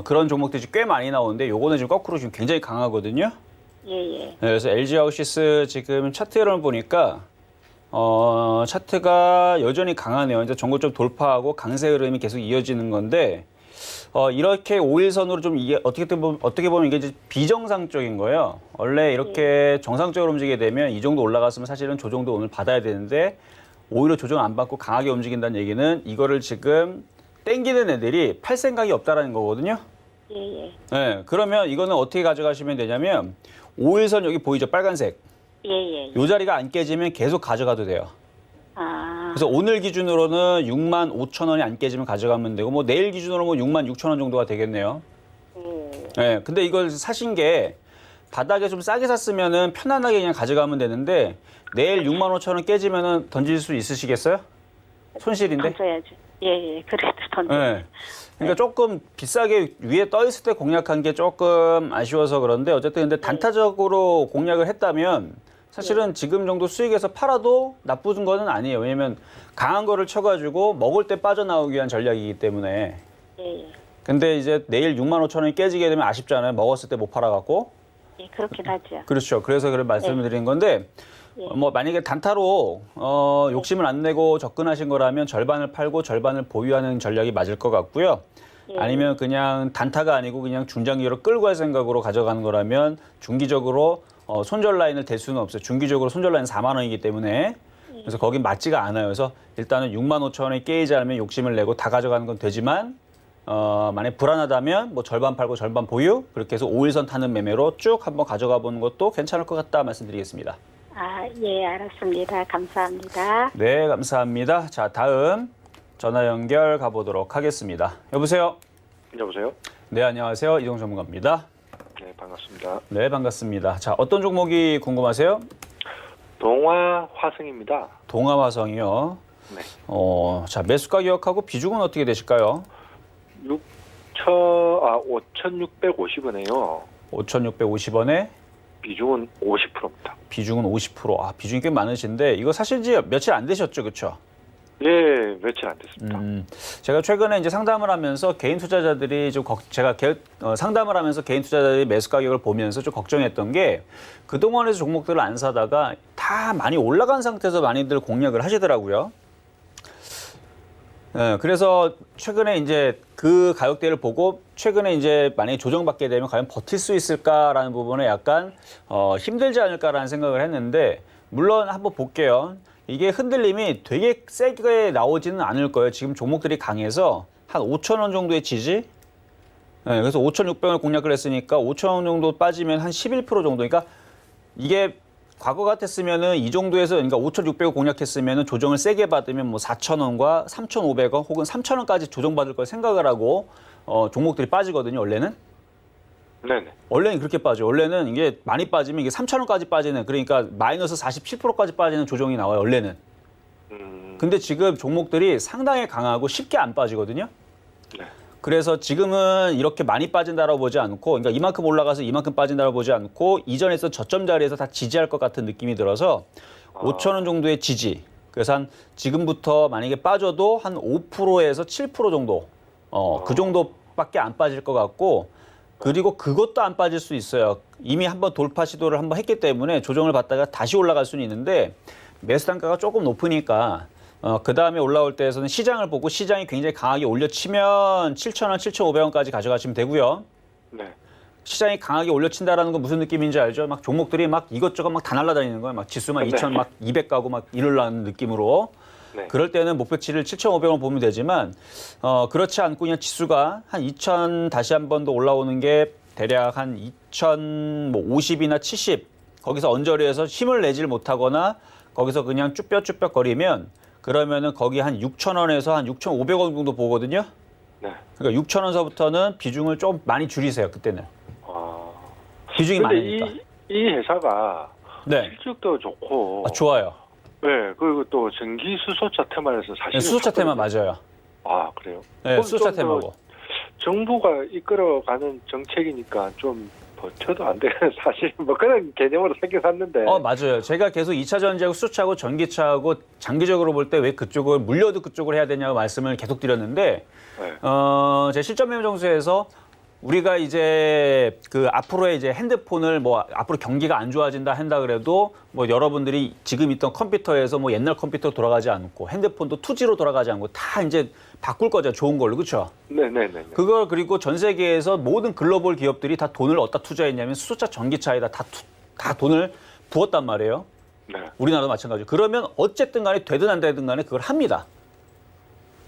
그런 종목들이 꽤 많이 나오는데 요거는 지금 거꾸로 지금 굉장히 강하거든요. 예. 네, 그래서 LG 하우시스 지금 차트를 보니까 차트가 여전히 강하네요. 이제 전고점 돌파하고 강세 흐름이 계속 이어지는 건데 이렇게 5일선으로 좀 이게 어떻게 보면 이게 이제 비정상적인 거예요. 원래 이렇게 정상적으로 움직이게 되면 이 정도 올라갔으면 사실은 조정도 오늘 받아야 되는데 오히려 조정 안 받고 강하게 움직인다는 얘기는 이거를 지금 땡기는 애들이 팔 생각이 없다라는 거거든요. 예. 네, 그러면 이거는 어떻게 가져가시면 되냐면 5일선 여기 보이죠? 빨간색. 예. 이 자리가 안 깨지면 계속 가져가도 돼요. 아, 그래서 오늘 기준으로는 65,000원이 안 깨지면 가져가면 되고 뭐 내일 기준으로 뭐 66,000원 정도가 되겠네요. 네, 근데 이걸 사신 게 바닥에 좀 싸게 샀으면은 편안하게 그냥 가져가면 되는데 내일 65,000원 깨지면은 던질 수 있으시겠어요? 손실인데? 던져야죠. 예. 그래도 던져. 네. 그러니까 조금 비싸게 위에 떠 있을 때 공략한 게 조금 아쉬워서 그런데 어쨌든 근데 단타적으로 공략을 했다면 사실은 지금 정도 수익에서 팔아도 나쁜 거는 아니에요. 왜냐면 강한 거를 쳐가지고 먹을 때 빠져나오기 위한 전략이기 때문에. 예. 근데 이제 내일 65,000원이 깨지게 되면 아쉽잖아요. 먹었을 때 못 팔아갖고. 예, 그렇긴 하죠. 그렇죠. 그래서 그런 말씀을 드리는 건데 뭐 만약에 단타로 욕심을 안 내고 접근하신 거라면 절반을 팔고 절반을 보유하는 전략이 맞을 것 같고요. 아니면 그냥 단타가 아니고 그냥 중장기로 끌고 갈 생각으로 가져가는 거라면 중기적으로 손절 라인을 댈 수는 없어요. 중기적으로 손절 라인 4만 원이기 때문에 그래서 거긴 맞지가 않아요. 그래서 일단은 65,000원에 깨이지 않으면 욕심을 내고 다 가져가는 건 되지만 만약 불안하다면 뭐 절반 팔고 절반 보유 그렇게 해서 5일선 타는 매매로 쭉 한번 가져가 보는 것도 괜찮을 것 같다 말씀드리겠습니다. 아, 예, 알았습니다. 감사합니다. 네, 감사합니다. 자, 다음 전화 연결 가보도록 하겠습니다. 여보세요? 여보세요? 네, 안녕하세요. 이동 전문가입니다. 네, 반갑습니다. 네, 반갑습니다. 자, 어떤 종목이 궁금하세요? 동화 화성입니다. 동아화성이요. 네. 자, 매수가 기억하고 비중은 어떻게 되실까요? 5,650원에요. 5,650원에 비중은 50%입니다. 비중은 50%. 아, 비중이 꽤 많으신데 이거 사실 지 며칠 안 되셨죠, 그렇죠? 예, 며칠 안 됐습니다. 제가 최근에 이제 상담을 하면서 개인 투자자들이 좀 상담을 하면서 개인 투자자들이 매수 가격을 보면서 좀 걱정했던 게 그동안에서 종목들을 안 사다가 다 많이 올라간 상태에서 많이들 공략을 하시더라고요. 네, 그래서 최근에 이제 그 가격대를 보고 최근에 이제 만약에 조정받게 되면 과연 버틸 수 있을까라는 부분에 약간 힘들지 않을까라는 생각을 했는데 물론 한번 볼게요. 이게 흔들림이 되게 세게 나오지는 않을 거예요. 지금 종목들이 강해서 한 5,000원 정도의 지지. 네, 그래서 5,600원을 공략을 했으니까 5,000원 정도 빠지면 한 11% 정도. 그러니까 이게 과거 같았으면은 이 정도에서 그러니까 5,600원 공략했으면은 조정을 세게 받으면 뭐 4,000원과 3,500원 혹은 3,000원까지 조정받을 걸 생각을 하고 종목들이 빠지거든요. 원래는. 네네. 원래는 그렇게 빠져요. 원래는 이게 많이 빠지면 이게 3,000원까지 빠지는 그러니까 마이너스 47%까지 빠지는 조정이 나와요. 원래는. 근데 지금 종목들이 상당히 강하고 쉽게 안 빠지거든요. 네. 그래서 지금은 이렇게 많이 빠진다라고 보지 않고 그러니까 이만큼 올라가서 이만큼 빠진다라고 보지 않고 이전에서 저점 자리에서 다 지지할 것 같은 느낌이 들어서 5,000원 정도의 지지. 그래서 한 지금부터 만약에 빠져도 한 5%에서 7% 정도 그 정도밖에 안 빠질 것 같고 그리고 그것도 안 빠질 수 있어요. 이미 한번 돌파 시도를 한번 했기 때문에 조정을 받다가 다시 올라갈 수는 있는데 매수 단가가 조금 높으니까 그 다음에 올라올 때에서는 시장을 보고 시장이 굉장히 강하게 올려치면 7,000원, 7,500원까지 가져가시면 되고요. 네. 시장이 강하게 올려친다라는 건 무슨 느낌인지 알죠? 막 종목들이 막 이것저것 막 다 날아다니는 거예요. 막 지수만 2,000, 막 200 가고 막 이러려는 느낌으로. 네. 그럴 때는 목표치를 7,500원 보면 되지만 그렇지 않고 그냥 지수가 한 2,000 다시 한 번 더 올라오는 게 대략 한 2,050이나 70 거기서 언저리에서 힘을 내질 못하거나 거기서 그냥 쭈뼛쭈뼛거리면 그러면은 거기 한 6,000원에서 한 6,500원 정도 보거든요. 네. 그러니까 6,000원서부터는 비중을 좀 많이 줄이세요. 그때는. 비중이 근데 많으니까. 이 회사가 네. 실적도 좋고. 좋아요. 네. 그리고 또 전기 수소차 테마에서 사실. 네, 수소차 테마 맞아요. 아, 그래요? 네, 수소차 테마고. 정부가 이끌어가는 정책이니까 좀 버텨도 안 되는 사실 뭐 그런 개념으로 새겨 샀는데. 맞아요. 제가 계속 2차 전지하고 수소차하고 전기차하고 장기적으로 볼 때 왜 그쪽을 물려도 그쪽을 해야 되냐고 말씀을 계속 드렸는데 네. 제 실전 매매 정수에서 우리가 이제 그 앞으로의 이제 핸드폰을 뭐 앞으로 경기가 안 좋아진다 한다 그래도 뭐 여러분들이 지금 있던 컴퓨터에서 뭐 옛날 컴퓨터 돌아가지 않고 핸드폰도 2G로 돌아가지 않고 다 이제 바꿀 거죠. 좋은 걸로. 그렇죠? 네네네. 그걸 그리고 전 세계에서 모든 글로벌 기업들이 다 돈을 어디다 투자했냐면 수소차 전기차에다 다 돈을 부었단 말이에요. 네. 우리나라도 마찬가지로. 그러면 어쨌든 간에 되든 안 되든 간에 그걸 합니다.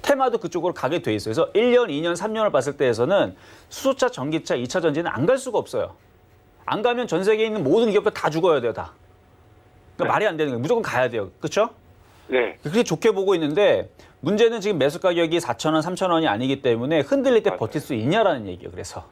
테마도 그쪽으로 가게 돼 있어요. 그래서 1년, 2년, 3년을 봤을 때에서는 수소차, 전기차, 2차 전지는 안 갈 수가 없어요. 안 가면 전 세계에 있는 모든 기업들 다 죽어야 돼요, 다. 그러니까 네. 말이 안 되는 거예요. 무조건 가야 돼요. 그렇죠? 네. 그렇게 좋게 보고 있는데 문제는 지금 매수 가격이 4,000원, 3,000원이 아니기 때문에 흔들릴 때 맞아요. 버틸 수 있냐라는 얘기예요. 그래서.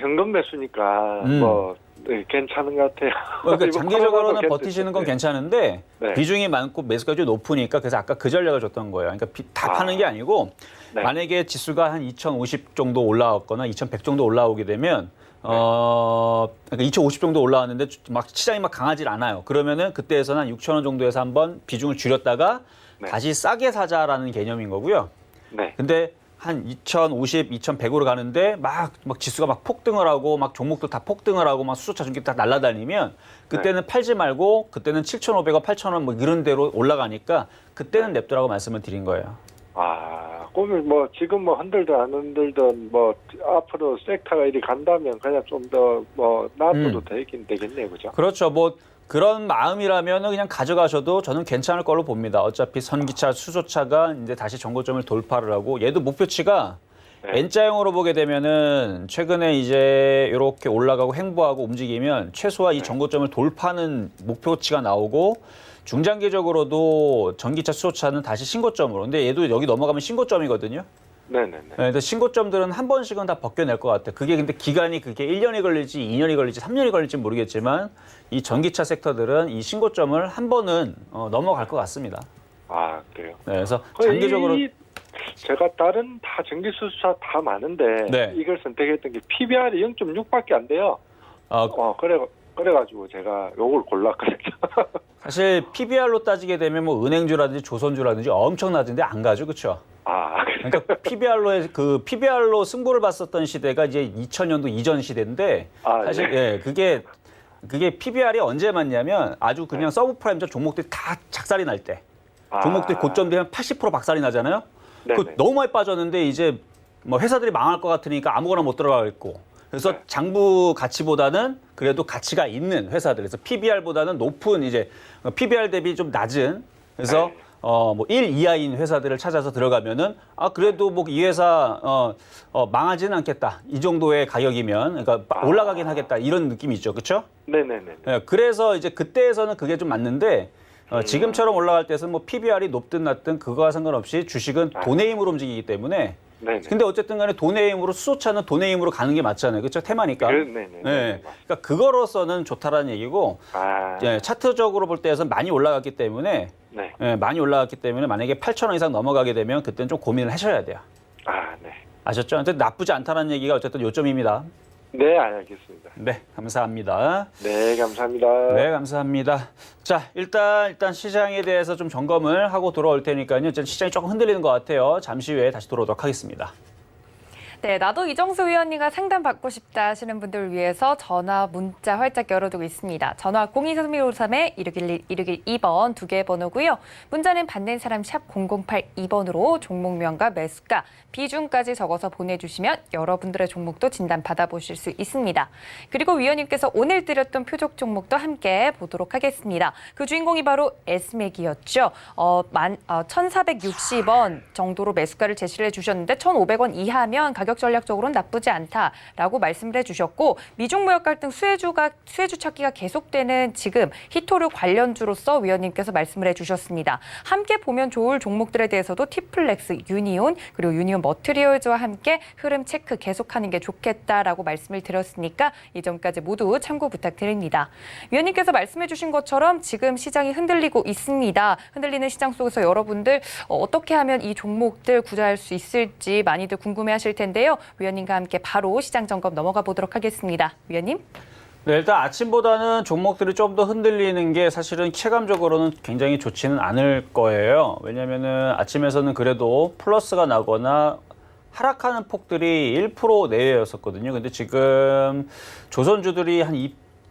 현금 매수니까 뭐 네, 괜찮은 것 같아요. 그러니까 이거 장기적으로는 코로나도 버티시는 건 괜찮- 괜찮은데 네. 비중이 많고 매수가율이 높으니까 그래서 아까 그 전략을 줬던 거예요. 그러니까 다 파는 게 아니고 네. 만약에 지수가 한 2,050 정도 올라왔거나 2,100 정도 올라오게 되면 그러니까 2,050 정도 올라왔는데 막 시장이 막 강하질 않아요. 그러면은 그때에서는 한 6,000원 정도에서 한번 비중을 줄였다가 네. 다시 싸게 사자라는 개념인 거고요. 네. 근데 한 2,050, 2,100으로 가는데 막 지수가 막 폭등을 하고 막 종목도 다 폭등을 하고 막 수소차 전기 다 날아다니면 그때는 팔지 말고 그때는 7,500원, 8,000원 뭐 이런 대로 올라가니까 그때는 냅두라고 말씀을 드린 거예요. 그러면 뭐 지금 뭐 흔들든 안 흔들든 뭐 앞으로 섹터가 이리 간다면 그냥 좀 더 뭐 놔둬도 되겠네요, 그죠? 그렇죠. 뭐 그런 마음이라면 그냥 가져가셔도 저는 괜찮을 걸로 봅니다. 어차피 전기차, 수소차가 이제 다시 정고점을 돌파를 하고 얘도 목표치가 네. N자형으로 보게 되면은 최근에 이제 이렇게 올라가고 횡보하고 움직이면 최소한 이 정고점을 돌파하는 목표치가 나오고 중장기적으로도 전기차, 수소차는 다시 신고점으로. 근데 얘도 여기 넘어가면 신고점이거든요. 네네네. 네, 근데 신고점들은 한 번씩은 다 벗겨낼 것 같아요. 그게 근데 기간이 그게 1년이 걸릴지 2년이 걸릴지 3년이 걸릴지 모르겠지만 이 전기차 섹터들은 이 신고점을 한 번은 넘어갈 것 같습니다. 그래요. 네, 그래서 장기적으로 제가 다른 다 전기 수소차 다 많은데 네. 이걸 선택했던 게 PBR이 0.6밖에 안 돼요. 그래가지고 제가 요걸 골랐거든요. 사실 PBR로 따지게 되면 뭐 은행주라든지 조선주라든지 엄청나던데 안 가죠, 그렇죠? 그러니까 PBR로 승부를 봤었던 시대가 이제 2000년도 이전 시대인데 사실 네. 그게 PBR이 언제 맞냐면 아주 그냥 서브프라임적 종목들이 다 작살이 날 때. 종목들이 고점 되면 80% 박살이 나잖아요. 그 너무 많이 빠졌는데 이제 뭐 회사들이 망할 것 같으니까 아무거나 못 들어가겠고. 그래서 네. 장부 가치보다는 그래도 가치가 있는 회사들. 그래서 PBR보다는 높은 이제 PBR 대비 좀 낮은. 그래서 네. 뭐 1 이하인 회사들을 찾아서 들어가면은 그래도 뭐 이 회사 망하지는 않겠다. 이 정도의 가격이면 그러니까 올라가긴 하겠다. 이런 느낌이 있죠. 그렇죠? 네네네. 네, 그래서 이제 그때에서는 그게 좀 맞는데 지금처럼 올라갈 때는 뭐 PBR이 높든 낮든 그거와 상관없이 주식은 돈의 힘으로 움직이기 때문에 네네. 근데 어쨌든 간에 돈의 힘으로 수소차는 돈의 힘으로 가는 게 맞잖아요. 그렇죠? 테마니까. 네네네. 네. 그러니까 그거로서는 좋다라는 얘기고 차트적으로 볼 때에서는 많이 올라갔기 때문에 네. 많이 올라갔기 때문에 만약에 8,000원 이상 넘어가게 되면 그때는 좀 고민을 하셔야 돼요. 네. 아셨죠? 근데 나쁘지 않다는 얘기가 어쨌든 요점입니다. 네, 알겠습니다. 네, 감사합니다. 네, 감사합니다. 네, 감사합니다. 자, 일단 시장에 대해서 좀 점검을 하고 돌아올 테니까요. 시장이 조금 흔들리는 것 같아요. 잠시 후에 다시 돌아오도록 하겠습니다. 네, 나도 이정수 위원님과 상담 받고 싶다 하시는 분들을 위해서 전화, 문자 활짝 열어두고 있습니다. 전화 023153-1611-1612번 두 개의 번호고요. 문자는 받는 사람 샵 0082번으로 종목명과 매수가, 비중까지 적어서 보내주시면 여러분들의 종목도 진단 받아보실 수 있습니다. 그리고 위원님께서 오늘 드렸던 표적 종목도 함께 보도록 하겠습니다. 그 주인공이 바로 S맥이었죠. 1,460원 정도로 매수가를 제시를 해주셨는데 1,500원 이하면 가격 전략적으로는 나쁘지 않다라고 말씀을 해주셨고 미중 무역 갈등 수혜주 찾기가 계속되는 지금 히토류 관련주로서 위원님께서 말씀을 해주셨습니다. 함께 보면 좋을 종목들에 대해서도 티플렉스, 유니온 그리고 유니온 머트리얼즈와 함께 흐름 체크 계속하는 게 좋겠다라고 말씀을 드렸으니까 이 점까지 모두 참고 부탁드립니다. 위원님께서 말씀해 주신 것처럼 지금 시장이 흔들리고 있습니다. 흔들리는 시장 속에서 여러분들 어떻게 하면 이 종목들 구매할 수 있을지 많이들 궁금해하실 텐데 있는데요. 위원님과 함께 바로 시장 점검 넘어가 보도록 하겠습니다. 위원님. 네, 일단 아침보다는 종목들이 좀 더 흔들리는 게 사실은 체감적으로는 굉장히 좋지는 않을 거예요. 왜냐면은 아침에서는 그래도 플러스가 나거나 하락하는 폭들이 1% 내외였었거든요. 근데 지금 조선주들이 한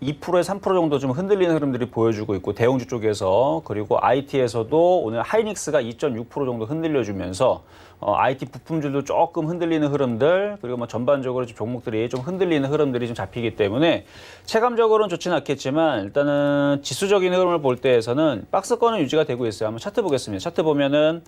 2%에서 3% 정도 좀 흔들리는 흐름들이 보여주고 있고 대형주 쪽에서 그리고 IT에서도 오늘 하이닉스가 2.6% 정도 흔들려주면서 IT 부품주도 조금 흔들리는 흐름들 그리고 뭐 전반적으로 종목들이 좀 흔들리는 흐름들이 좀 잡히기 때문에 체감적으로는 좋지는 않겠지만 일단은 지수적인 흐름을 볼 때에서는 박스권은 유지가 되고 있어요. 한번 차트 보겠습니다. 차트 보면은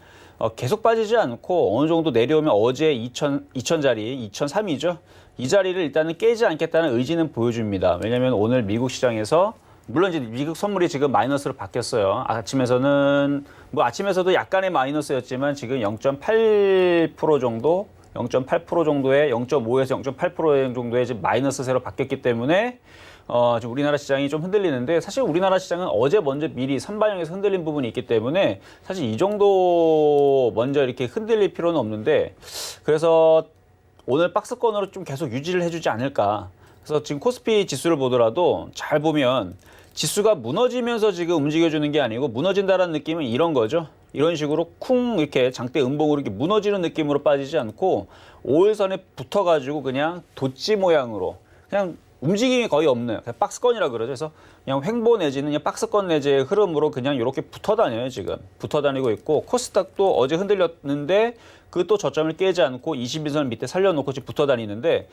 계속 빠지지 않고 어느 정도 내려오면 어제 2000자리, 2003이죠. 이 자리를 일단은 깨지 않겠다는 의지는 보여줍니다. 왜냐하면 오늘 미국 시장에서 물론 이제 미국 선물이 지금 마이너스로 바뀌었어요. 아침에서는 뭐 아침에서도 약간의 마이너스였지만 지금 0.8% 정도, 0.8% 정도의 0.5에서 0.8% 정도의 지금 마이너스세로 바뀌었기 때문에 지금 우리나라 시장이 좀 흔들리는데 사실 우리나라 시장은 어제 먼저 미리 선반영해서 흔들린 부분이 있기 때문에 사실 이 정도 먼저 이렇게 흔들릴 필요는 없는데 그래서 오늘 박스권으로 좀 계속 유지를 해주지 않을까. 그래서 지금 코스피 지수를 보더라도 잘 보면 지수가 무너지면서 지금 움직여주는 게 아니고 무너진다라는 느낌은 이런 거죠. 이런 식으로 쿵 이렇게 장대 음봉으로 이렇게 무너지는 느낌으로 빠지지 않고 5일선에 붙어가지고 그냥 돛지 모양으로 그냥 움직임이 거의 없는 그냥 박스권이라 그러죠. 그래서 그냥 횡보 내지는 그냥 박스권 내지의 흐름으로 그냥 이렇게 붙어 다녀요. 지금 붙어 다니고 있고 코스닥도 어제 흔들렸는데 그것도 저점을 깨지 않고 21선 밑에 살려놓고 지금 붙어 다니는데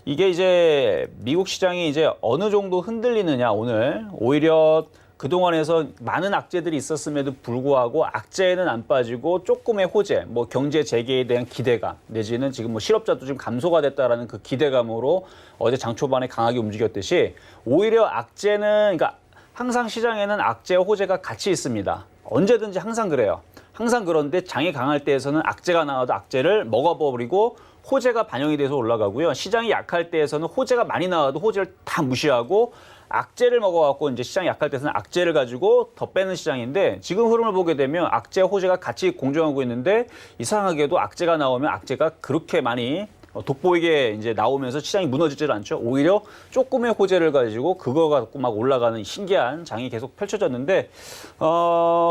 이게 이제 미국 시장이 이제 어느 정도 흔들리느냐 오늘 오히려 그동안에서 많은 악재들이 있었음에도 불구하고 악재는 안 빠지고 조금의 호재, 뭐 경제 재개에 대한 기대감 내지는 지금 뭐 실업자도 좀 감소가 됐다라는 그 기대감으로 어제 장 초반에 강하게 움직였듯이 오히려 악재는 그러니까 항상 시장에는 악재와 호재가 같이 있습니다. 언제든지 항상 그래요. 항상 그런데 장이 강할 때에서는 악재가 나와도 악재를 먹어버리고 호재가 반영이 돼서 올라가고요. 시장이 약할 때에서는 호재가 많이 나와도 호재를 다 무시하고 악재를 먹어갖고 이제 시장이 약할 때는 악재를 가지고 더 빼는 시장인데 지금 흐름을 보게 되면 악재, 호재가 같이 공존하고 있는데 이상하게도 악재가 나오면 악재가 그렇게 많이 돋보이게 이제 나오면서 시장이 무너지질 않죠. 오히려 조금의 호재를 가지고 그거 갖고 막 올라가는 신기한 장이 계속 펼쳐졌는데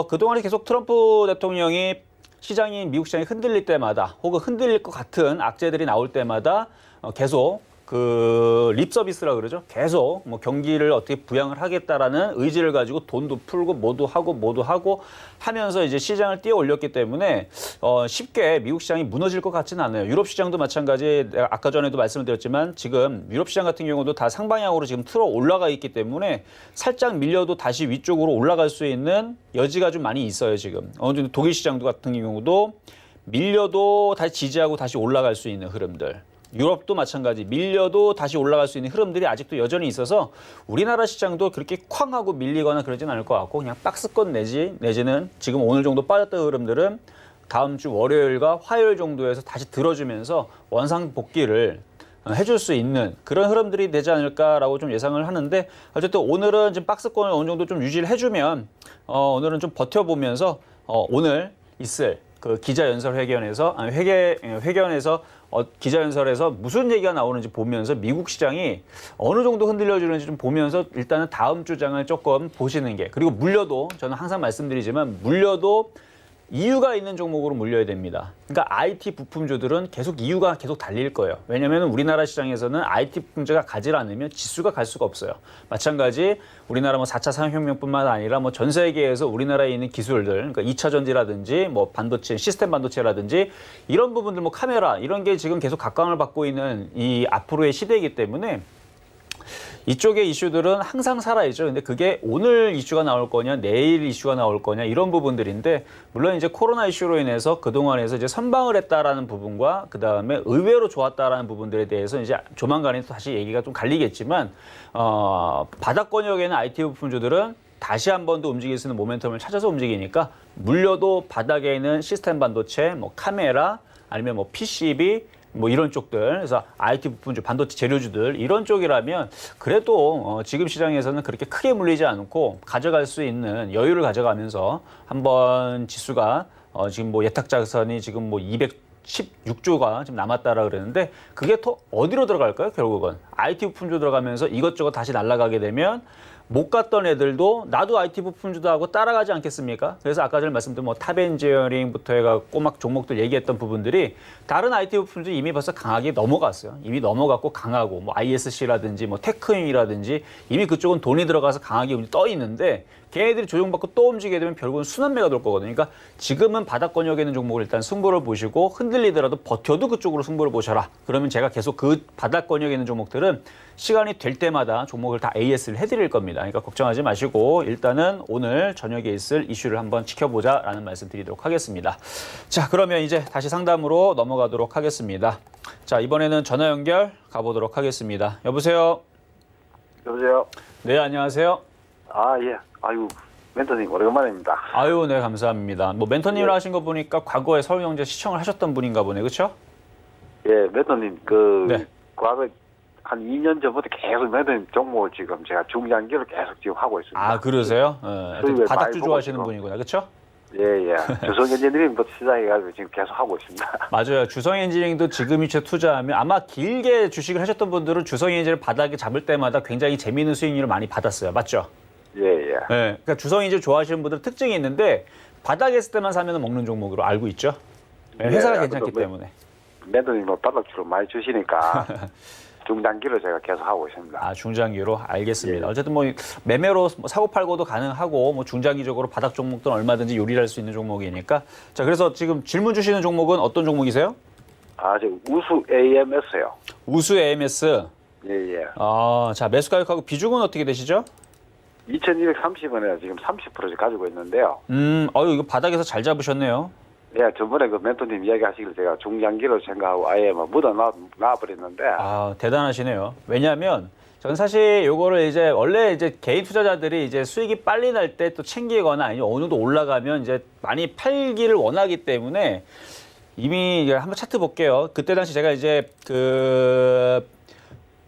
그동안에 계속 트럼프 대통령이 시장이 미국 시장이 흔들릴 때마다 혹은 흔들릴 것 같은 악재들이 나올 때마다 계속 그 립 서비스라 그러죠. 계속 뭐 경기를 어떻게 부양을 하겠다라는 의지를 가지고 돈도 풀고 뭐도 하고 하면서 이제 시장을 띄워 올렸기 때문에 쉽게 미국 시장이 무너질 것 같지는 않아요. 유럽 시장도 마찬가지. 아까 전에도 말씀을 드렸지만 지금 유럽 시장 같은 경우도 다 상방향으로 지금 틀어 올라가 있기 때문에 살짝 밀려도 다시 위쪽으로 올라갈 수 있는 여지가 좀 많이 있어요. 지금 어느 정도 독일 시장도 같은 경우도 밀려도 다시 지지하고 다시 올라갈 수 있는 흐름들. 유럽도 마찬가지 밀려도 다시 올라갈 수 있는 흐름들이 아직도 여전히 있어서 우리나라 시장도 그렇게 쾅 하고 밀리거나 그러진 않을 것 같고 그냥 박스권 내지는 지금 오늘 정도 빠졌던 흐름들은 다음 주 월요일과 화요일 정도에서 다시 들어주면서 원상 복귀를 해줄 수 있는 그런 흐름들이 되지 않을까라고 좀 예상을 하는데 어쨌든 오늘은 지금 박스권을 어느 정도 좀 유지를 해주면 오늘은 좀 버텨보면서 오늘 있을 그 기자연설회견에서 기자연설에서 무슨 얘기가 나오는지 보면서 미국 시장이 어느 정도 흔들려주는지 좀 보면서 일단은 다음 주장을 조금 보시는 게 그리고 물려도 저는 항상 말씀드리지만 물려도 이유가 있는 종목으로 물려야 됩니다. 그러니까 IT 부품주들은 계속 이유가 계속 달릴 거예요. 왜냐하면 우리나라 시장에서는 IT 부품주가 가지 않으면 지수가 갈 수가 없어요. 마찬가지 우리나라 뭐 4차 산업혁명뿐만 아니라 뭐 전 세계에서 우리나라에 있는 기술들, 그러니까 2차 전지라든지 뭐 반도체, 시스템 반도체라든지 이런 부분들 뭐 카메라 이런 게 지금 계속 각광을 받고 있는 이 앞으로의 시대이기 때문에 이쪽의 이슈들은 항상 살아있죠. 근데 그게 오늘 이슈가 나올 거냐, 내일 이슈가 나올 거냐 이런 부분들인데 물론 이제 코로나 이슈로 인해서 그동안에서 이제 선방을 했다라는 부분과 그 다음에 의외로 좋았다라는 부분들에 대해서 이제 조만간에 또 다시 얘기가 좀 갈리겠지만 바닥권역에는 IT 부품주들은 다시 한 번 더 움직일 수 있는 모멘텀을 찾아서 움직이니까 물려도 바닥에 있는 시스템 반도체, 뭐 카메라 아니면 뭐 PCB 뭐 이런 쪽들, 그래서 IT 부품주, 반도체 재료주들 이런 쪽이라면 그래도 지금 시장에서는 그렇게 크게 물리지 않고 가져갈 수 있는 여유를 가져가면서 한번 지수가 지금 뭐 예탁자산이 지금 뭐 16조가 지금 남았다라 그랬는데 그게 또 어디로 들어갈까요? 결국은 IT 부품주 들어가면서 이것저것 다시 날아가게 되면 못 갔던 애들도 나도 IT 부품주도 하고 따라가지 않겠습니까? 그래서 아까 전에 말씀드린 뭐 탑엔지니어링부터 해갖고 막 종목들 얘기했던 부분들이 다른 IT 부품주 이미 벌써 강하게 넘어갔어요. 이미 넘어갔고 강하고 뭐 ISC라든지 뭐 테크임이라든지 이미 그쪽은 돈이 들어가서 강하게 떠 있는데 걔네들이 조정받고 또 움직이게 되면 결국은 순환매가 돌 거거든요. 그러니까 지금은 바닥권역에 있는 종목을 일단 승부를 보시고 흔들리더라도 버텨도 그쪽으로 승부를 보셔라. 그러면 제가 계속 그 바닥권역에 있는 종목들은 시간이 될 때마다 종목을 다 AS를 해드릴 겁니다. 그러니까 걱정하지 마시고 일단은 오늘 저녁에 있을 이슈를 한번 지켜보자라는 말씀 드리도록 하겠습니다. 자, 그러면 이제 다시 상담으로 넘어가도록 하겠습니다. 자, 이번에는 전화 연결 가보도록 하겠습니다. 여보세요? 여보세요? 네, 안녕하세요. 아, 예. 아유, 멘토님 오래간만입니다. 아유, 네, 감사합니다. 뭐 멘토님을 예. 하신 거 보니까 과거에 서울경제 시청을 하셨던 분인가 보네, 그렇죠? 예, 멘토님 네. 과거 한 2년 전부터 계속 멘토님 종목을 지금 제가 중장기로 계속 지금 하고 있습니다. 아, 그러세요? 하여튼 바닥주 좋아하시는 분이구나, 그렇죠? 예, 예. 주성엔지니어링부터 시작해가지고 지금 계속 하고 있습니다. 맞아요. 주성엔지니어링도 지금 위치에 투자하면 아마 길게 주식을 하셨던 분들은 주성엔지니어링 바닥에 잡을 때마다 굉장히 재미있는 수익률을 많이 받았어요. 맞죠? 예, 예. 네. 그러니까 주성엔지니어링 좋아하시는 분들 특징이 있는데 바닥에 있을 때만 사면 먹는 종목으로 알고 있죠? 네, 회사가 예, 괜찮기 그래도 때문에. 멘토님 뭐 바닥주로 많이 주시니까 중장기로 제가 계속 하고 있습니다. 아, 중장기로 알겠습니다. 예. 어쨌든 뭐 매매로 뭐 사고 팔고도 가능하고 뭐 중장기적으로 바닥 종목들은 얼마든지 요리할 수 있는 종목이니까. 자, 그래서 지금 질문 주시는 종목은 어떤 종목이세요? 아, 저 우수 AMS요. 우수 AMS. 예, 예. 자, 매수 가격하고 비중은 어떻게 되시죠? 2,230원에 지금 30% 가지고 있는데요. 이거 바닥에서 잘 잡으셨네요. 예, 저번에 그 멘토님 이야기하시길 제가 중장기로 생각하고 아예 뭐 놔버렸는데. 아, 대단하시네요. 왜냐하면 저는 사실 요거를 이제 원래 이제 개인 투자자들이 이제 수익이 빨리 날 때 또 챙기거나 아니면 어느 정도 올라가면 이제 많이 팔기를 원하기 때문에 이미 이제 한번 차트 볼게요. 그때 당시 제가 이제 그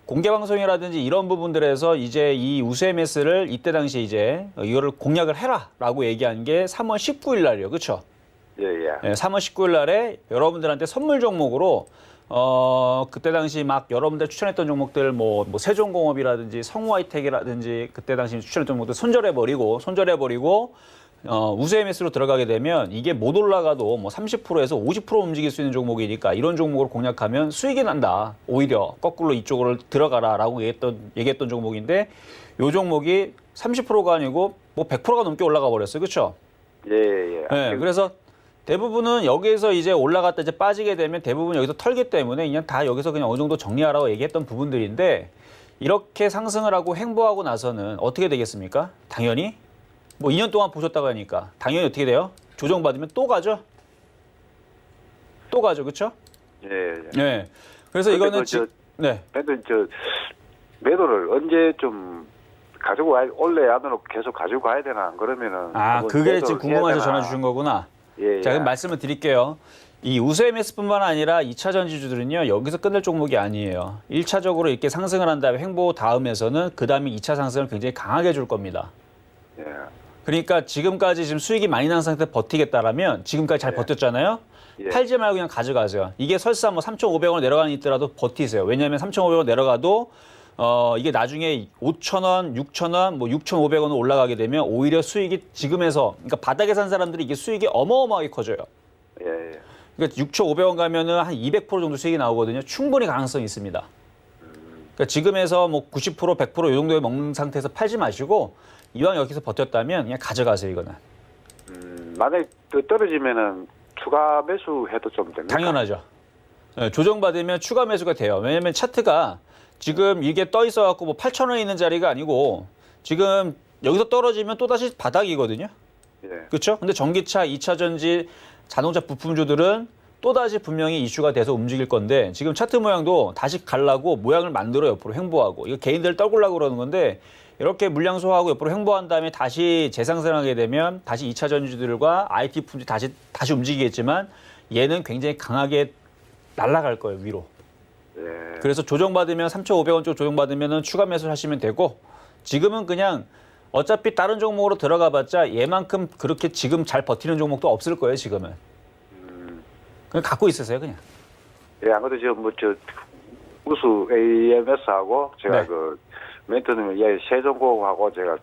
공개 방송이라든지 이런 부분들에서 이제 이 우수 MS를 이때 당시 이제 이거를 공략을 해라라고 얘기한 게 3월 19일 날이에요. 그렇죠? 예, 예. 네, 3월 19일 날에 여러분들한테 선물 종목으로 그때 당시 막 여러분들 추천했던 종목들 뭐 세종공업이라든지 성우하이텍이라든지 그때 당시 추천했던 종목들 손절해버리고 우수 MS로 들어가게 되면 이게 못 올라가도 뭐 30%에서 50% 움직일 수 있는 종목이니까 이런 종목을 공략하면 수익이 난다. 오히려 거꾸로 이쪽으로 들어가라라고 얘기했던 종목인데 이 종목이 30%가 아니고 뭐 100%가 넘게 올라가 버렸어요. 그렇죠? 예, 예. 네, 그래서 대부분은 여기에서 이제 올라갔다 이제 빠지게 되면 대부분 여기서 털기 때문에 그냥 다 여기서 그냥 어느 정도 정리하라고 얘기했던 부분들인데 이렇게 상승을 하고 횡보하고 나서는 어떻게 되겠습니까? 당연히 뭐 2년 동안 보셨다고 하니까 당연히 어떻게 돼요? 조정받으면 또 가죠? 또 가죠, 그렇죠? 예, 예. 네. 그래서 이거는 네. 멘토님 매도를 언제 좀 가지고 원래 안으로 계속 가지고 가야 되나? 그러면은 그게 지금 궁금해서 전화 주신 거구나. 예, 자, 예. 그럼 말씀을 드릴게요. 이 우수 MS뿐만 아니라 2차 전지주들은요, 여기서 끝낼 종목이 아니에요. 1차적으로 이렇게 상승을 한 다음에 횡보 다음에서는 그 다음에 2차 상승을 굉장히 강하게 줄 겁니다. 예. 그러니까 지금까지 지금 수익이 많이 난 상태에서 버티겠다라면 지금까지 잘 예. 버텼잖아요. 예. 팔지 말고 그냥 가져가세요. 이게 설사 뭐 3,500원 내려가는 있더라도 버티세요. 왜냐하면 3,500원 내려가도 이게 나중에 5,000원, 6,000원, 뭐 6,500원으로 올라가게 되면 오히려 수익이 지금에서 그러니까 바닥에 산 사람들이 이게 수익이 어마어마하게 커져요. 예, 예. 그러니까 6,500원 가면은 한 200% 정도 수익이 나오거든요. 충분히 가능성이 있습니다. 그러니까 지금에서 뭐 90%, 100%이 정도에 먹는 상태에서 팔지 마시고 이왕 여기서 버텼다면 그냥 가져가세요, 이거는. 만약에 떨어지면은 추가 매수해도 좀 됩니까? 당연하죠. 네, 조정받으면 추가 매수가 돼요. 왜냐면 차트가 지금 이게 떠 있어갖고 뭐 8,000원에 있는 자리가 아니고 지금 여기서 떨어지면 또다시 바닥이거든요. 예. 그렇죠? 근데 전기차, 2차 전지, 자동차 부품주들은 또다시 분명히 이슈가 돼서 움직일 건데 지금 차트 모양도 다시 가려고 모양을 만들어 옆으로 횡보하고 이거 개인들 떨구려고 그러는 건데 이렇게 물량 소화하고 옆으로 횡보한 다음에 다시 재상승하게 되면 다시 2차 전지들과 IT 품질 다시 움직이겠지만 얘는 굉장히 강하게 날아갈 거예요, 위로. 예. 그래서 조정받으면 3,500원 쪽 조정받으면 추가 매수를 하시면 되고 지금은 그냥 어차피 다른 종목으로 들어가 봤자 얘만큼 그렇게 지금 잘 버티는 종목도 없을 거예요, 지금은. 그냥 갖고 있으세요, 그냥. 예, 안 그래도 저 우수 AMS하고 제가 네. 그 멘토님 세종공하고 제가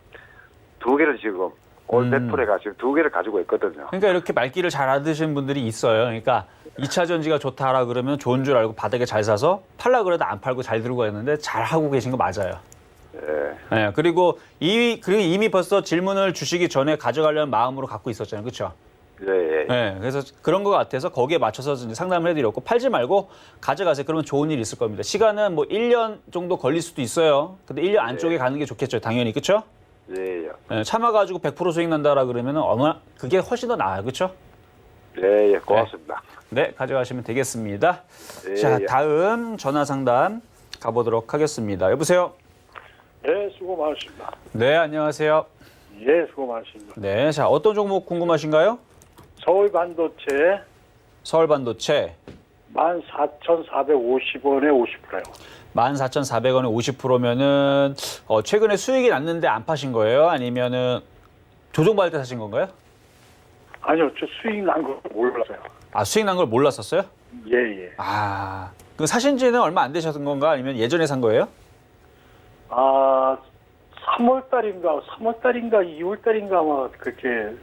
두 개를 지금 올 배풀에가 지금 두 개를 가지고 있거든요. 그러니까 이렇게 말귀를 잘 알아듣시는 분들이 있어요. 그러니까 2차 전지가 좋다라 그러면 좋은 줄 알고 바닥에 잘 사서 팔라 그래도 안 팔고 잘 들고 있는데 잘 하고 계신 거 맞아요. 예, 네, 그리고 이미 벌써 질문을 주시기 전에 가져가려는 마음으로 갖고 있었잖아요. 그렇죠? 예. 네, 그래서 그런 것 같아서 거기에 맞춰서 이제 상담을 해드렸고 팔지 말고 가져가세요. 그러면 좋은 일 있을 겁니다. 시간은 뭐 1년 정도 걸릴 수도 있어요. 근데 1년 안쪽에 가는 게 좋겠죠. 당연히. 그렇죠? 예. 네, 참아가지고 100% 수익 난다라 그러면은 그게 훨씬 더 나아요. 그렇죠? 예, 고맙습니다. 네, 가져가시면 되겠습니다. 예, 자, 예. 다음 전화 상담 가보도록 하겠습니다. 여보세요? 네, 수고 많으십니다. 네, 안녕하세요. 예, 수고 많으십니다. 네, 자, 어떤 종목 궁금하신가요? 서울 반도체 서울 반도체 14,450원에 50%요. 14,400원에 50%면은 최근에 수익이 났는데 안 파신 거예요? 아니면은 조정받을 때 사신 건가요? 아니요, 저 수익 난 거 몰랐어요. 아, 수익 난 걸 몰랐었어요? 예, 예. 아, 그 사신 지는 얼마 안 되셨던 건가? 아니면 예전에 산 거예요? 아, 3월달인가 2월달인가 아마 그렇게.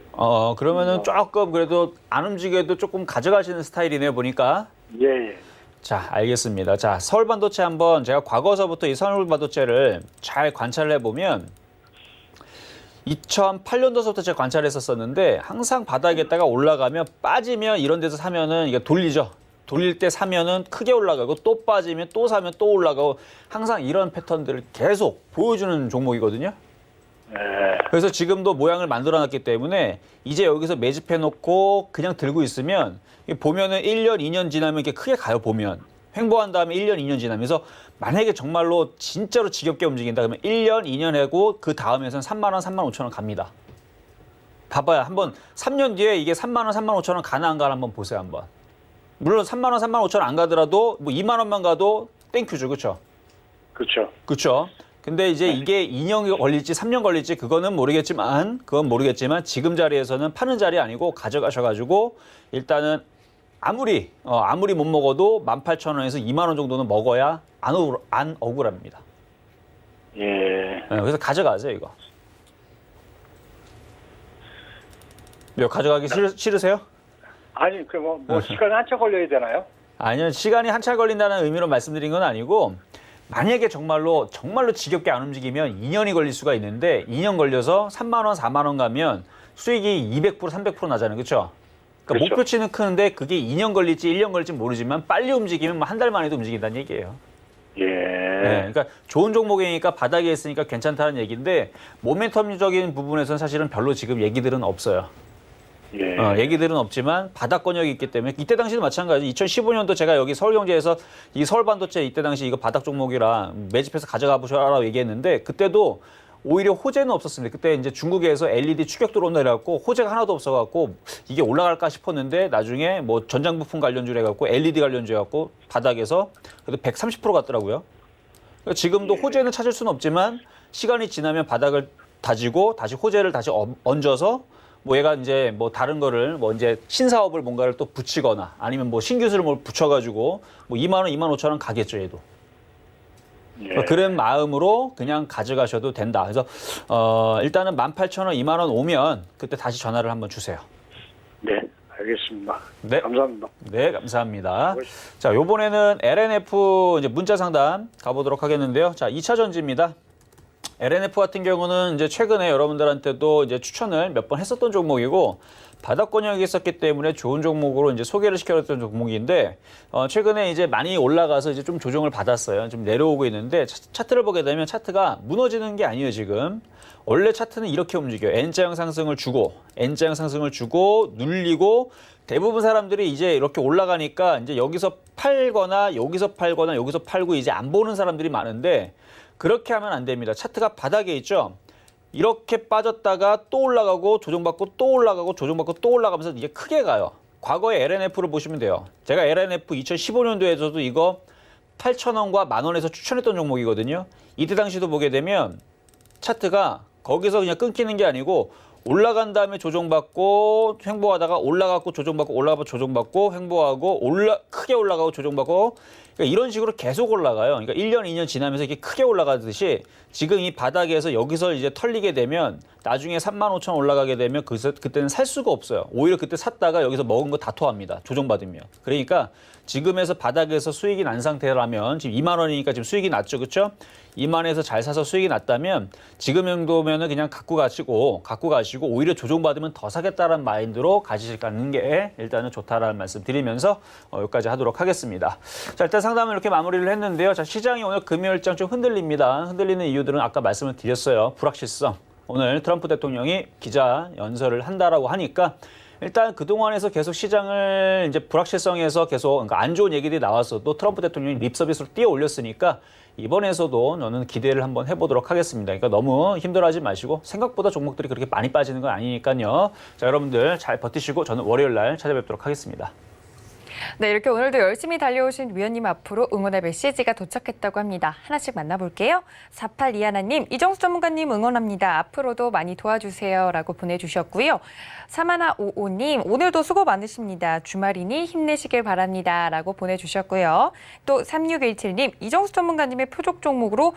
그러면은 조금 그래도 안 움직여도 조금 가져가시는 스타일이네요, 보니까. 예, 예. 자, 알겠습니다. 자, 서울 반도체 한번 제가 과거서부터 이 서울 반도체를 잘 관찰을 해보면 2008년도서부터 제가 관찰했었는데 항상 바닥에다가 올라가면 빠지면 이런 데서 사면은 이게 돌리죠. 돌릴 때 사면은 크게 올라가고 또 빠지면 또 사면 또 올라가고 항상 이런 패턴들을 계속 보여주는 종목이거든요. 예. 그래서 지금도 모양을 만들어놨기 때문에 이제 여기서 매집해놓고 그냥 들고 있으면 보면은 1년, 2년 지나면 이렇게 크게 가요, 보면. 횡보한 다음에 1년, 2년 지나면서 만약에 정말로 진짜로 지겹게 움직인다 그러면 1년, 2년 하고 그 다음에서는 3만 원, 3만 5천 원 갑니다. 봐봐요. 한번 3년 뒤에 이게 3만 원, 3만 5천 원 가나 안 가나 한번 보세요, 한번. 물론 3만 원, 3만 5천 원 안 가더라도 뭐 2만 원만 가도 땡큐죠, 그렇죠? 그렇죠. 그렇죠. 근데 이제 이게 2년 걸릴지 3년 걸릴지 그건 모르겠지만 지금 자리에서는 파는 자리 아니고 가져가셔가지고 일단은 아무리 못 먹어도 18,000원에서 2만 원 정도는 먹어야 안 억울합니다. 예. 네, 그래서 가져가세요, 이거. 이거 가져가기 싫으세요? 아니, 뭐 시간이 한참 걸려야 되나요? 아니요, 시간이 한참 걸린다는 의미로 말씀드린 건 아니고 만약에 정말로 지겹게 안 움직이면 2년이 걸릴 수가 있는데 2년 걸려서 3만 원, 4만 원 가면 수익이 200%, 300% 나잖아요. 그렇죠? 그러니까 그렇죠. 목표치는 크는데 그게 2년 걸릴지 1년 걸릴지 모르지만 빨리 움직이면 한 달 만에도 움직인다는 얘기예요. 예. 네, 그러니까 좋은 종목이니까 바닥에 있으니까 괜찮다는 얘기인데 모멘텀적인 부분에서는 사실은 별로 지금 얘기들은 없어요. 예. 얘기들은 없지만 바닥 권역이 있기 때문에 이때 당시도 마찬가지. 2015년도 제가 여기 서울경제에서 이 서울 반도체 이때 당시 이거 바닥 종목이라 매집해서 가져가 보셔라라고 얘기했는데 그때도 오히려 호재는 없었습니다. 그때 이제 중국에서 LED 추격 들어온다 그래갖고 호재가 하나도 없어갖고 이게 올라갈까 싶었는데 나중에 뭐 전장 부품 관련주 해갖고 LED 관련주 해갖고 바닥에서 그래도 130% 갔더라고요. 그러니까 지금도 호재는 찾을 수는 없지만 시간이 지나면 바닥을 다지고 다시 호재를 다시 얹어서 뭐 얘가 이제 뭐 다른 거를 뭐 이제 신사업을 뭔가를 또 붙이거나 아니면 뭐 신기술을 뭘 붙여가지고 뭐 2만 원, 2만 5천 원 가겠죠, 얘도. 예. 그런 마음으로 그냥 가져가셔도 된다. 그래서 일단은 18,000원, 2만 원 오면 그때 다시 전화를 한번 주세요. 네, 알겠습니다. 네. 감사합니다. 네, 감사합니다. 자, 요번에는 LNF 이제 문자 상담 가보도록 하겠는데요. 자, 2차 전지입니다. LNF 같은 경우는 이제 최근에 여러분들한테도 이제 추천을 몇 번 했었던 종목이고 바닥 권역이 있었기 때문에 좋은 종목으로 이제 소개를 시켜줬던 종목인데 최근에 이제 많이 올라가서 이제 좀 조정을 받았어요. 좀 내려오고 있는데 차트를 보게 되면 차트가 무너지는 게 아니에요, 지금. 원래 차트는 이렇게 움직여요. N자형 상승을 주고 눌리고 대부분 사람들이 이제 이렇게 올라가니까 이제 여기서 팔거나 여기서 팔고 이제 안 보는 사람들이 많은데 그렇게 하면 안 됩니다. 차트가 바닥에 있죠. 이렇게 빠졌다가 또 올라가고 조정받고 또 올라가고 조정받고 또 올라가면서 이게 크게 가요. 과거에 LNF를 보시면 돼요. 제가 LNF 2015년도에서도 이거 8,000원과 10,000원에서 추천했던 종목이거든요. 이때 당시도 보게 되면 차트가 거기서 그냥 끊기는 게 아니고 올라간 다음에 조정받고 횡보하다가 올라가고 조정받고 올라가고 조정받고 횡보하고 크게 올라가고 조정받고 그러니까 이런 식으로 계속 올라가요. 그러니까 1년, 2년 지나면서 이렇게 크게 올라가듯이 지금 이 바닥에서 여기서 이제 털리게 되면 나중에 35,000원 올라가게 되면 그때는 살 수가 없어요. 오히려 그때 샀다가 여기서 먹은 거 다 토합니다. 조정받으면. 그러니까 지금에서 바닥에서 수익이 난 상태라면 지금 2만 원이니까 지금 수익이 났죠. 그렇죠? 2만 원에서 잘 사서 수익이 났다면 지금 정도면은 그냥 갖고 가시고 오히려 조정받으면 더 사겠다라는 마인드로 가지시는 게 일단은 좋다라는 말씀 드리면서 여기까지 하도록 하겠습니다. 자, 일단 상담을 이렇게 마무리를 했는데요. 자, 시장이 오늘 금요일장 좀 흔들립니다. 흔들리는 이유들은 아까 말씀을 드렸어요. 불확실성. 오늘 트럼프 대통령이 기자 연설을 한다라고 하니까 일단 그동안에서 계속 시장을 이제 불확실성에서 계속 그러니까 안 좋은 얘기들이 나왔어도 트럼프 대통령이 립 서비스로 띄워 올렸으니까 이번에서도 저는 기대를 한번 해보도록 하겠습니다. 그러니까 너무 힘들어하지 마시고 생각보다 종목들이 그렇게 많이 빠지는 건 아니니까요. 자, 여러분들 잘 버티시고 저는 월요일 날 찾아뵙도록 하겠습니다. 네, 이렇게 오늘도 열심히 달려오신 위원님 앞으로 응원의 메시지가 도착했다고 합니다. 하나씩 만나볼게요. 4821님, 이정수 전문가님 응원합니다. 앞으로도 많이 도와주세요. 라고 보내주셨고요. 3155님, 오늘도 수고 많으십니다. 주말이니 힘내시길 바랍니다. 라고 보내주셨고요. 또 3617님, 이정수 전문가님의 표적 종목으로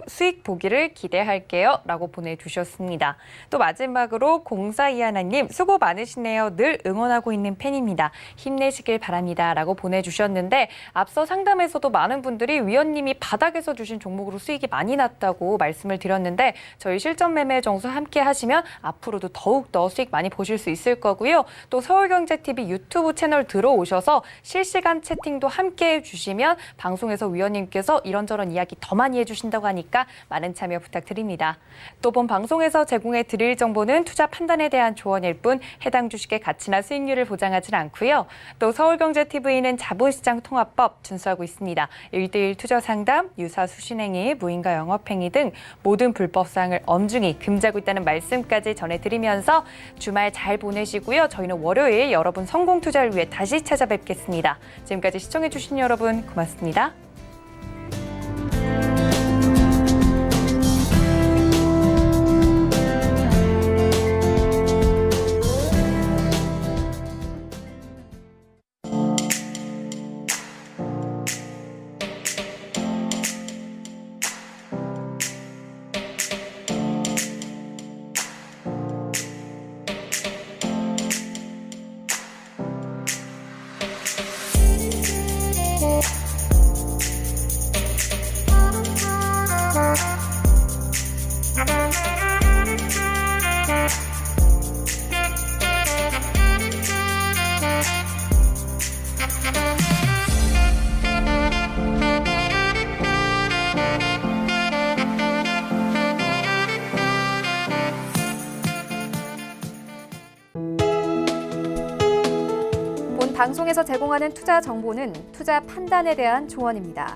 수익 보기를 기대할게요. 라고 보내주셨습니다. 또 마지막으로 0421님, 수고 많으시네요. 늘 응원하고 있는 팬입니다. 힘내시길 바랍니다. 라고 보내주셨는데 앞서 상담에서도 많은 분들이 위원님이 바닥에서 주신 종목으로 수익이 많이 났다고 말씀을 드렸는데 저희 실전 매매 정수 함께 하시면 앞으로도 더욱더 수익 많이 보실 수 있을 거고요. 또 서울경제TV 유튜브 채널 들어오셔서 실시간 채팅도 함께 해주시면 방송에서 위원님께서 이런저런 이야기 더 많이 해주신다고 하니까 많은 참여 부탁드립니다. 또 본 방송에서 제공해 드릴 정보는 투자 판단에 대한 조언일 뿐 해당 주식의 가치나 수익률을 보장하지 않고요. 또 서울경제TV는 자본시장 통합법 준수하고 있습니다. 1:1 투자 상담, 유사 수신행위, 무인가 영업행위 등 모든 불법사항을 엄중히 금지하고 있다는 말씀까지 전해드리면서 주말 잘 보내시고요. 저희는 월요일 여러분 성공 투자를 위해 다시 찾아뵙겠습니다. 지금까지 시청해주신 여러분 고맙습니다. 방송에서 제공하는 투자 정보는 투자 판단에 대한 조언입니다.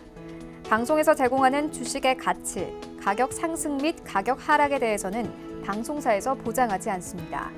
방송에서 제공하는 주식의 가치, 가격 상승 및 가격 하락에 대해서는 방송사에서 보장하지 않습니다.